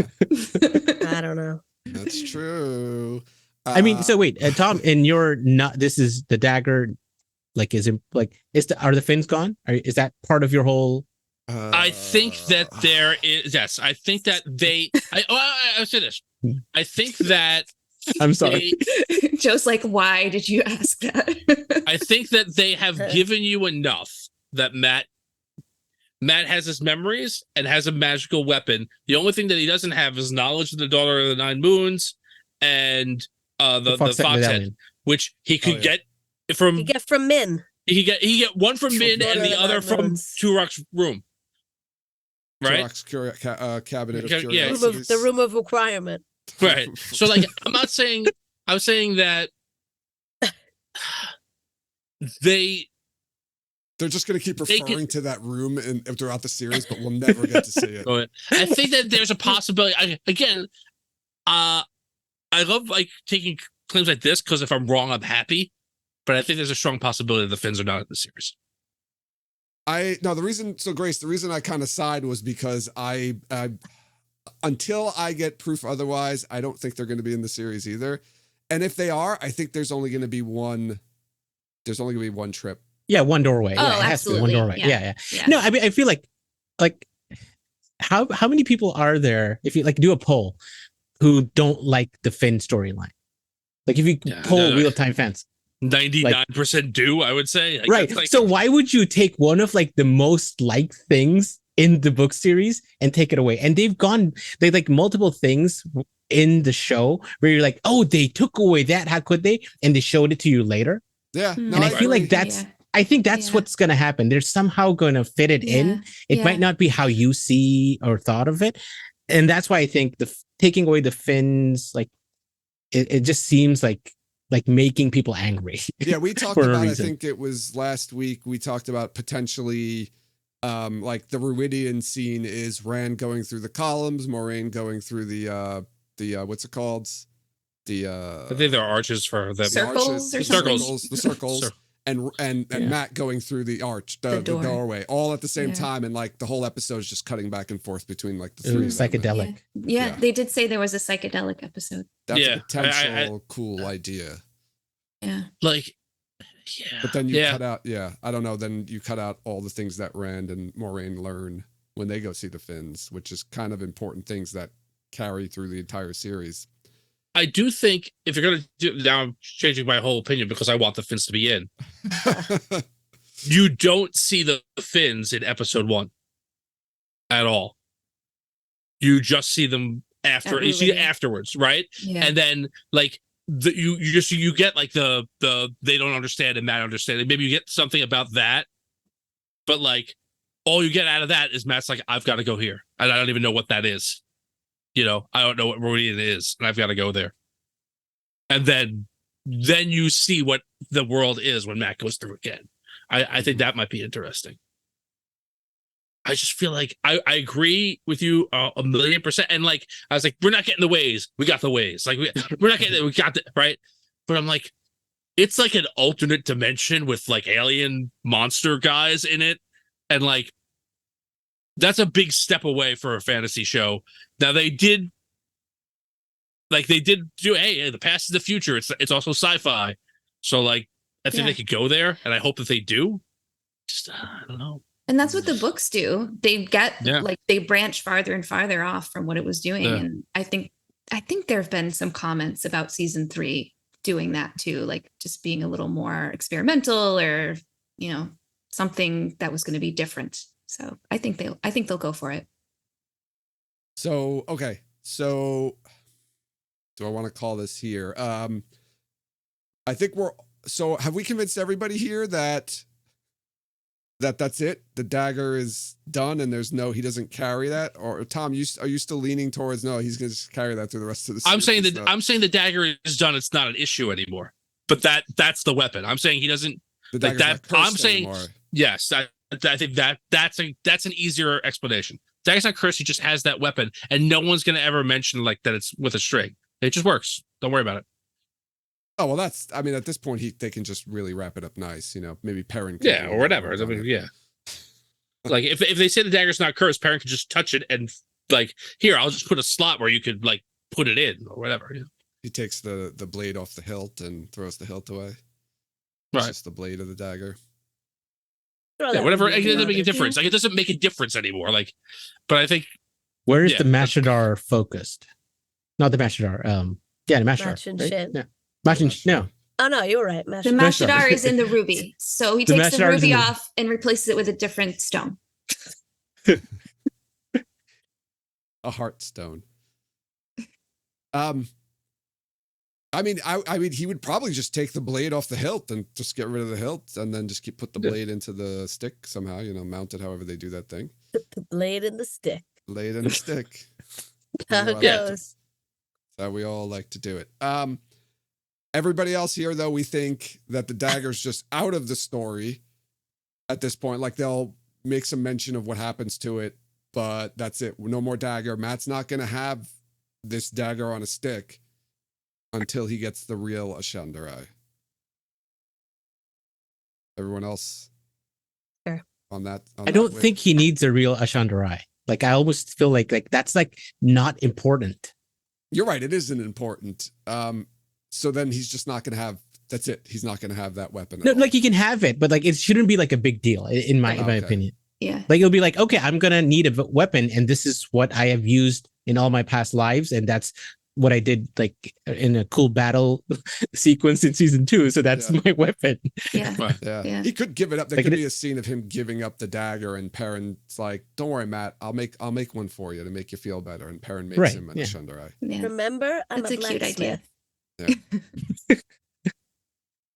I don't know.
That's true.
I mean, so wait, Tom, in your not this is the dagger. Like, are the fins gone? Is that part of your whole?
I think that there is. Yes, I think that they. I'll say this. I think that.
I'm sorry.
Joe's like, why did you ask that?
I think that they have given you enough that Matt has his memories and has a magical weapon. The only thing that he doesn't have is knowledge of the Daughter of the Nine Moons and the Fox Head,
medallion.
which he could get from.
You get from Min.
He get one from Min
Daughter
and
of
the
the
other
Nine
from
Moons.
Turok's room. Right.
Turok's cabinet of
Yeah.
curiosities.
The room of requirement.
Right. So, like, I'm not saying. I'm saying that they're
just going to keep
They
referring to that room throughout the series, but we'll never get to see it.
I think that there's a possibility. I love like taking claims like this because if I'm wrong, I'm happy. But I think there's a strong possibility the Finns are not in the series.
Grace, the reason I kind of sighed was because I until I get proof otherwise, I don't think they're going to be in the series either. And if they are, I think there's only going to be one. There's only going to be one trip.
Yeah, one doorway.
Oh,
Yeah, it has to be one
absolutely.
doorway. Yeah.
Yeah.
No, I mean, I feel like how many people are there if you like do a poll who don't like the Finn storyline? Like if you poll Wheel of Time fans,
99% do, I would say. Like,
right?
like-
so why would you take one of like the most liked things in the book series and take it away? And they like multiple things in the show where you're like, oh, they took away that. How could they? And they showed it to you later.
Yeah,
No,
And I feel like
agree.
I think that's what's going to happen. They're somehow going to fit it in. It might not be how you see or thought of it. And that's why I think taking away the Finns, like it just seems like making people angry.
Yeah, we talked
for a
about, I
reason.
think it was last week, we talked about potentially like the Ruidian scene is Rand going through the columns, Moraine going through the what's it called?
I think there are arches for them.
Circles or something?
The circles. And Matt going through the arch, the
door.
doorway, all at the same
Yeah.
time, and like the whole episode is just cutting back and forth between like the three. of them.
Psychedelic.
Yeah,
Yeah.
they did say there was a psychedelic episode.
That's
Yeah,
a potential cool idea.
Yeah.
Like, yeah.
But then you
Yeah.
cut out, I don't know. Then you cut out all the things that Rand and Moraine learn when they go see the Finns, which is kind of important things that carry through the entire series.
I do think if you're going to do, now I'm changing my whole opinion because I want the Finns to be in. You don't see the Finns in episode 1 at all. You just see them after. You see it afterwards, right?
Yeah.
And then like you get like the they don't understand and Matt understanding. Maybe you get something about that, but like all you get out of that is Matt's like, I've got to go here, and I don't even know what that is. You know, I don't know what Rodian is, and I've got to go there. And then you see what the world is when Matt goes through again. I think that might be interesting. I just feel like I agree with you 1,000,000%. And like, I was like, we're not getting the ways. We got the ways. Like, we're not getting it. We got it, right? But I'm like, it's like an alternate dimension with like alien monster guys in it. And like, that's a big step away for a fantasy show. Now they did do, hey, the past is the future. It's also sci-fi. So like, I think they could go there, and I hope that they do. Just I don't know.
And that's what the books do. They get
Yeah.
like they branch farther and farther off from what it was doing.
Yeah.
And I think there have been some comments about season 3 doing that too, like just being a little more experimental or, you know, something that was going to be different. So I think they'll go for it.
So, okay. So do I want to call this here? I think so have we convinced everybody here that that's it? The dagger is done and he doesn't carry that? Or Tom, are you still leaning towards, no, he's going to just carry that through the rest of the series?
I'm saying the dagger is done. It's not an issue anymore, but that's the weapon. I'm saying he doesn't,
The
Like
dagger's not
that.
cursed
I'm saying
anymore.
yes. I think that's an easier explanation. Dagger's not cursed. He just has that weapon, and no one's gonna ever mention like that it's with a string. It just works. Don't worry about it.
Oh well, that's. I mean, at this point, they can just really wrap it up nice. Maybe Perrin. Can
Yeah,
do a
or
little
whatever.
work
I
on
mean,
it.
yeah. Like if they say the dagger's not cursed, Perrin could just touch it and like here, I'll just put a slot where you could like put it in or whatever.
He takes the blade off the hilt and throws the hilt away. It's
Right.
just the blade of the dagger.
Throw
Yeah,
that
whatever.
movie
It doesn't make a
together.
difference. Like it doesn't make a difference anymore. Like, but I think
Where is
Yeah,
the Mashadar focused? Not the Mashadar. Yeah, the Mashadar.
Machin
right?
shit.
Yeah. Machin. No.
Oh no, you were right. Mash.
The
Mashadar.
Mashadar is in the ruby. So he
The
takes the
Mashadar is in
ruby
the-
off and replaces it with a different stone.
A heartstone. I mean, he would probably just take the blade off the hilt and just get rid of the hilt, and then just put the blade into the stick somehow. Mount it however they do that thing.
The blade and the stick.
Blade and a stick.
How
You know,
it
I like
goes.
That's how we all like to do it. Everybody else here, though, we think that the dagger's just out of the story at this point. Like they'll make some mention of what happens to it, but that's it. No more dagger. Matt's not going to have this dagger on a stick until he gets the real Ashandarai. Everyone else?
Sure.
On that?
I don't think he needs a real Ashandarai. Like I almost feel like that's like not important.
You're right. It isn't important. So then he's just not going to have. That's it. He's not going to have that weapon.
No, like he can have it, but like it shouldn't be like a big deal in my
Okay.
opinion.
Yeah.
Like it'll be like, okay, I'm gonna need a weapon, and this is what I have used in all my past lives, and that's what I did like in a cool battle sequence in season 2. So that's
Yeah.
my weapon.
Yeah.
right.
Yeah.
Yeah.
He could give it up. There
Like
could
it-
be a scene of him giving up the dagger, and Perrin's like, "Don't worry, Matt. I'll make one for you to make you feel better." And Perrin makes
Right,
him an
yeah.
Ashandarai.
Yeah.
Remember, I'm
That's a cute idea.
blacksmith.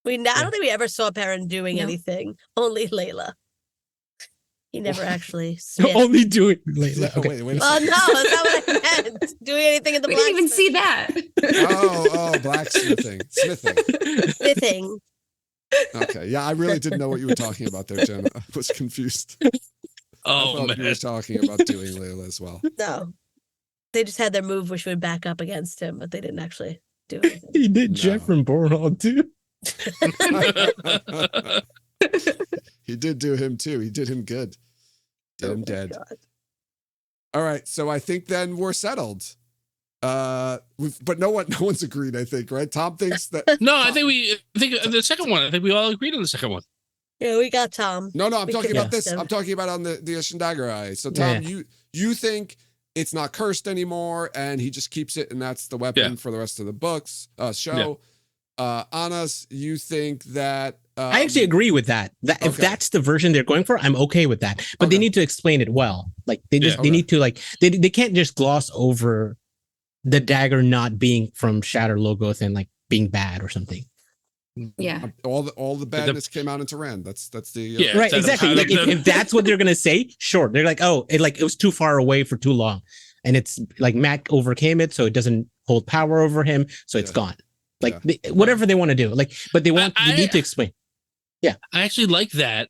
I don't think we ever saw Perrin doing
No.
anything. Only Layla. He never actually smith.
Only do it later.
Yeah,
Okay.
wait a
Well,
second.
no, that's not what I meant. Doing anything in the
We didn't even
blacksmith.
see that.
Oh, blacksmithing, smithing.
Smithing.
Okay, yeah, I really didn't know what you were talking about there, Jen. I was confused. I
Oh
thought you
man.
were talking about doing Layla as well.
No. They just had their move which would back up against him, but they didn't actually do anything.
He did
No.
Jeff from Bornhall too.
He did do him too. He did him good. Did
Oh
him
my
dead.
God.
All right, so I think then we're settled. But no one's agreed. I think, right? Tom thinks that.
No, I think the second one. I think we all agreed on the second one.
Yeah, we got Tom.
No, I'm
We
talking
can
about
ask
this.
him.
I'm talking about on the Ashandarai. So Tom, you think it's not cursed anymore, and he just keeps it, and that's the weapon
Yeah.
for the rest of the books show. Anas, you think that
I actually agree with that. If
okay.
that's the version they're going for, I'm okay with that. But
Okay.
they need to explain it well. Like they just
Yeah.
they need to like they can't just gloss over the dagger not being from Shatter Logoth and like being bad or something.
Yeah.
all the badness came out into Rand. That's the
Yeah.
Right,
Instead of
exactly.
how
Like
the-
if that's what they're gonna say, sure. They're like, oh, it was too far away for too long, and it's like Matt overcame it, so it doesn't hold power over him, so it's
Yeah.
gone. Like whatever they want to do, like, but they want you need to explain.
I actually like that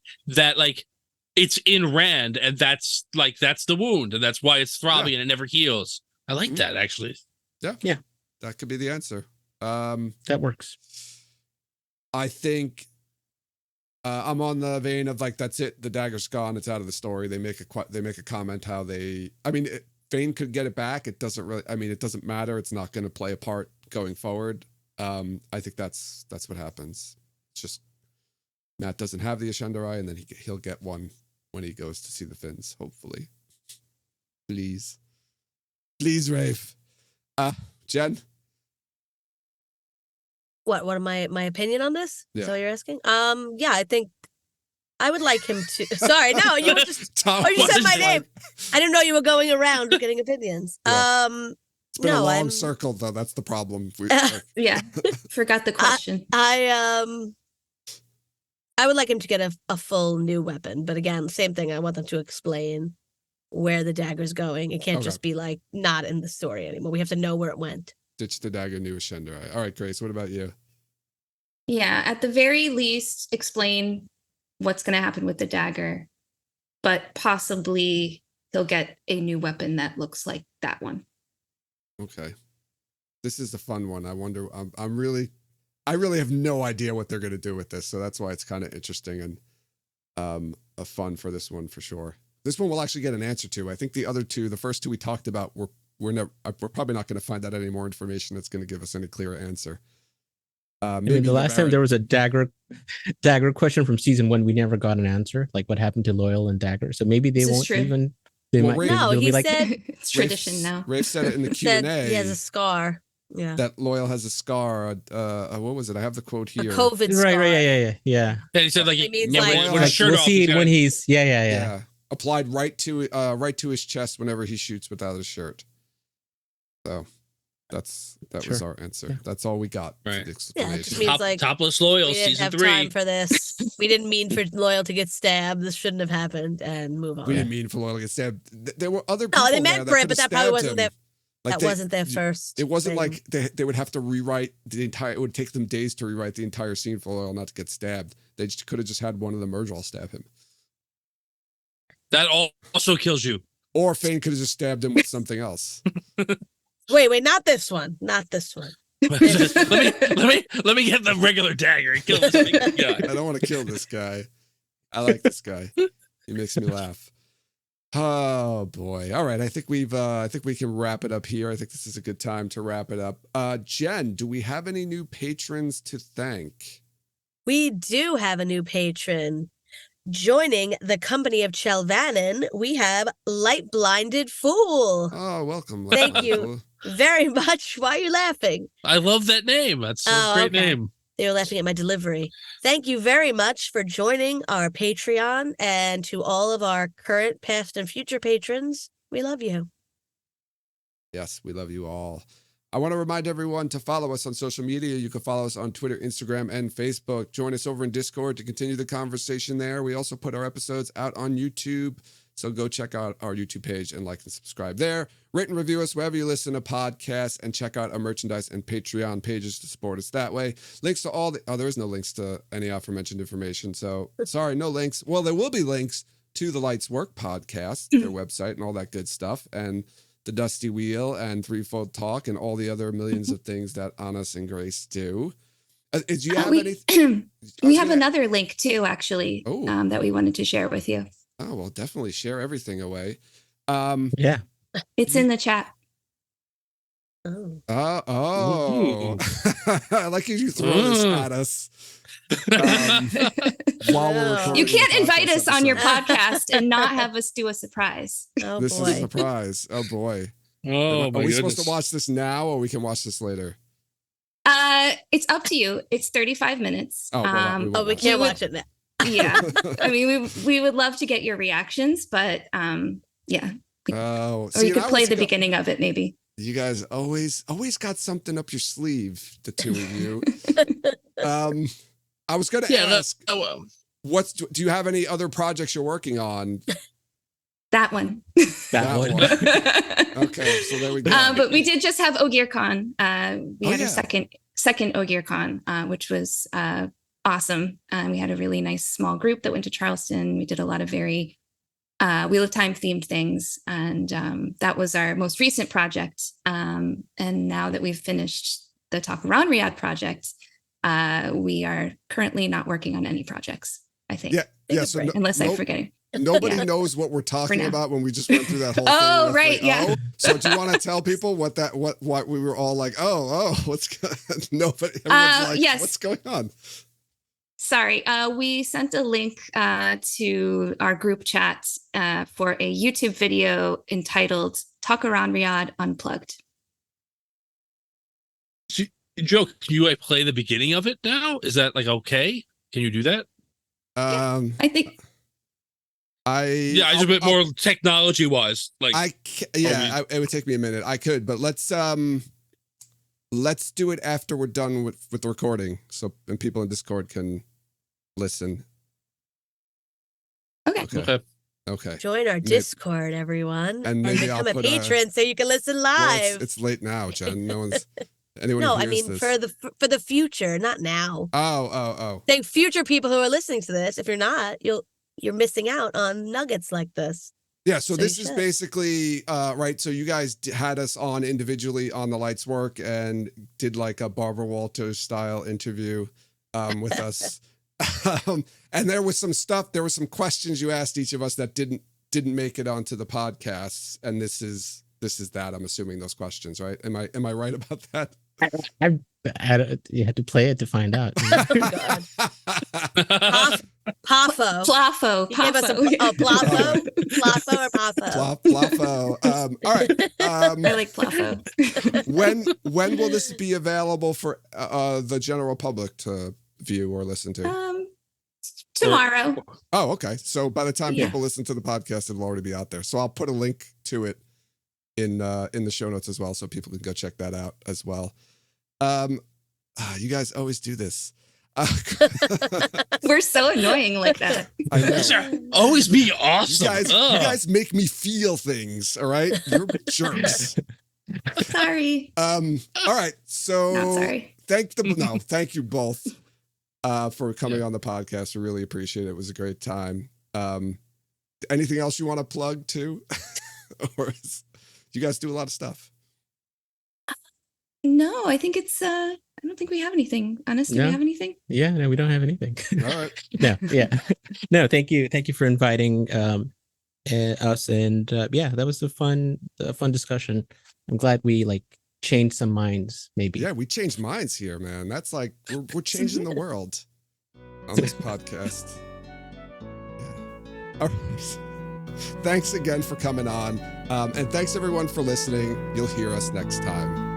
like it's in Rand and that's the wound and that's why it's throbbing and it never heals. I like
Mhm.
that actually.
that could be the answer.
That works.
I think I'm on the vein of like that's it. The dagger's gone. It's out of the story. They make a comment how they. I mean, Vayne could get it back. It doesn't really. I mean, it doesn't matter. It's not going to play a part going forward. I think that's what happens. It's just Matt doesn't have the Ashandarai, and then he'll get one when he goes to see the Finns. Hopefully, please, Rafe. Jen.
What am my opinion on this?
Yeah.
Is that what you're asking? Yeah, I think I would like him to. Sorry, no, you were just.
Tom,
Oh, you said my
wasn't
name. I didn't know you were going around getting opinions.
Yeah. It's been a
No,
long
I'm-
circle, though. That's the problem.
Yeah. Forgot the question.
I would like him to get a full new weapon, but again, same thing. I want them to explain where the dagger's going. It can't
Okay.
just be like not in the story anymore. We have to know where it went.
Ditch the dagger, new Ashandarai. All right, Grace. What about you?
Yeah, at the very least, explain what's going to happen with the dagger, but possibly he'll get a new weapon that looks like that one.
Okay. This is the fun one. I wonder, I really have no idea what they're going to do with this. So that's why it's kind of interesting and a fun for this one for sure. This one we'll actually get an answer to. I think the other two, the first two we talked about, we're probably not going to find out any more information that's going to give us any clear answer.
I mean, the last time there was a dagger question from season 1, we never got an answer. Like what happened to Loyal and Dagger. So maybe they
This is
won't
true.
even. They
Well,
might.
Ray-
No,
they'll
he
be like,
said
It's tradition now.
Rafe said it in the
said
Q&A.
he has a scar. Yeah.
That Loyal has a scar. What was it? I have the quote
A
here.
COVID scar.
right, yeah.
And he said like,
It means
yeah,
like-
when
Like,
his shirt
we'll
off,
see
he's
it
got
when
a-
he's yeah.
Applied right to his chest whenever he shoots without his shirt. So that was
Sure.
our answer.
Yeah.
That's all we got. For
Right.
the
Yeah, it just
explanation.
means like
Topless Loyal,
we didn't
season
have
3.
time for this. We didn't mean for Loyal to get stabbed. This shouldn't have happened, and move on.
We didn't mean for Loyal to get stabbed. There were other people
No, they
there
meant
that
for it,
could
but
have
that probably
stabbed
wasn't
him.
their.
Like
That
they-
wasn't their first.
It wasn't
thing.
like they would have to rewrite the entire. It would take them days to rewrite the entire scene for Loyal not to get stabbed. They just could have just had one of the merge all stab him,
That also kills you.
or Fane could have just stabbed him with something else.
Wait, not this one. Not this one.
let me get the regular dagger and kill this big guy.
I don't want to kill this guy. I like this guy. He makes me laugh. Oh boy. All right. I think we can wrap it up here. I think this is a good time to wrap it up. Jen, do we have any new patrons to thank?
We do have a new patron. Joining the company of Chelvannon, we have Light Blinded Fool.
Oh, welcome.
Thank
Lachlan.
you. Very much. Why are you laughing?
I love that name. That's a
Oh,
great
okay.
name.
They were laughing at my delivery. Thank you very much for joining our Patreon, and to all of our current, past, and future patrons. We love you.
Yes, we love you all. I want to remind everyone to follow us on social media. You can follow us on Twitter, Instagram, and Facebook. Join us over in Discord to continue the conversation there. We also put our episodes out on YouTube, so go check out our YouTube page and like and subscribe there. Rate and review us wherever you listen to podcasts, and check out our merchandise and Patreon pages to support us that way. Links to all the... Oh, there is no links to any aforementioned information, so sorry, no links. Well, there will be links to the Lights Work podcast, their website, and all that good stuff, and the Dusty Wheel and Threefold Talk and all the other millions of things that Anas and Grace do. Do you have anything?
We have another link too, actually,
Oh.
that we wanted to share with you.
Oh, well, definitely share everything away.
Yeah.
It's in the chat.
Oh.
Oh, I like you throw this at us. While we're
No.
recording
You can't
the
invite
podcast
us on your
episode.
podcast and not have us do a surprise.
Oh
This
boy.
is a surprise. Oh boy.
Oh,
Are
my
we
goodness.
supposed to watch this now, or we can watch this later?
It's up to you. It's 35 minutes.
Oh, well, we won't
Oh, we
watch
can't
You would-
watch it now.
Yeah. I mean, we would love to get your reactions, but yeah.
Oh,
Or
see,
you could
and I
play
was
the
go-
beginning of it, maybe.
You guys always got something up your sleeve, the two of you. I was going to
Yeah,
ask,
well,
do you have any other projects you're working on?
That one.
That
one.
Okay, so there we go.
But we did just have OgierCon. We
Oh,
had
yeah.
our second OgierCon, which was awesome. We had a really nice small group that went to Charleston. We did a lot of very Wheel of Time themed things, and that was our most recent project. And now that we've finished the Talk Around Riyadh project, we are currently not working on any projects, I think.
Yeah, yeah. So
Unless I'm forgetting.
nobody
Yeah.
knows what we're talking
now.
about when we just went through that whole
Oh,
thing.
right, yeah.
So do you want to tell people what we were all like? What's nobody? Everyone's like,
yes.
What's going on?
Sorry, we sent a link to our group chat for a YouTube video entitled Talk Around Riyadh Unplugged.
Joe, can you play the beginning of it now? Is that like okay? Can you do that?
I think
Yeah, I just a bit more technology wise. Like
it would take me a minute. I could, but let's do it after we're done with the recording, and people in Discord can listen.
okay.
Okay.
Join our
Maybe-
Discord, everyone,
and maybe I'll
become a
put a-
patron so you can listen
Well,
live.
it's late now, Jen. No one's Anyone
No,
who
I
hears
mean
this.
for the future, not now.
Oh.
Saying future people who are listening to this, if you're not, you're missing out on nuggets like this.
Yeah, so
So
this
you
is
should.
basically right. So you guys had us on individually on The Lights Work and did like a Barbara Walters style interview with us. And there was some stuff. There were some questions you asked each of us that didn't make it onto the podcasts, and this is that. I'm assuming those questions, right? Am I right about that?
You had to play it to find out.
Pafo.
Plafo.
You give us a plafo, plafo or pafo.
Plafo. All right.
I like Plafo.
When will this be available for the general public to view or listen to?
Tomorrow.
Oh, okay. So by the time
Yeah.
people listen to the podcast, it'll already be out there. So I'll put a link to it in the show notes as well, so people can go check that out as well. You guys always do this.
We're so annoying like that.
I know.
These are always be awesome.
You guys make me feel things. All right, you're jerks.
Sorry.
All right. So
Not sorry.
thank you both for coming on the podcast. I really appreciate it. It was a great time. Anything else you want to plug too? You guys do a lot of stuff.
No, I think it's I don't think we have anything. Honestly, do
No.
we have anything?
Yeah, no, we don't have anything.
All right.
No, yeah. No, thank you for inviting us, and yeah, that was a fun discussion. I'm glad we like changed some minds, maybe.
Yeah, we changed minds here, man. That's like we're changing the world on this podcast. Yeah. All right. Thanks again for coming on. And thanks everyone for listening. You'll hear us next time.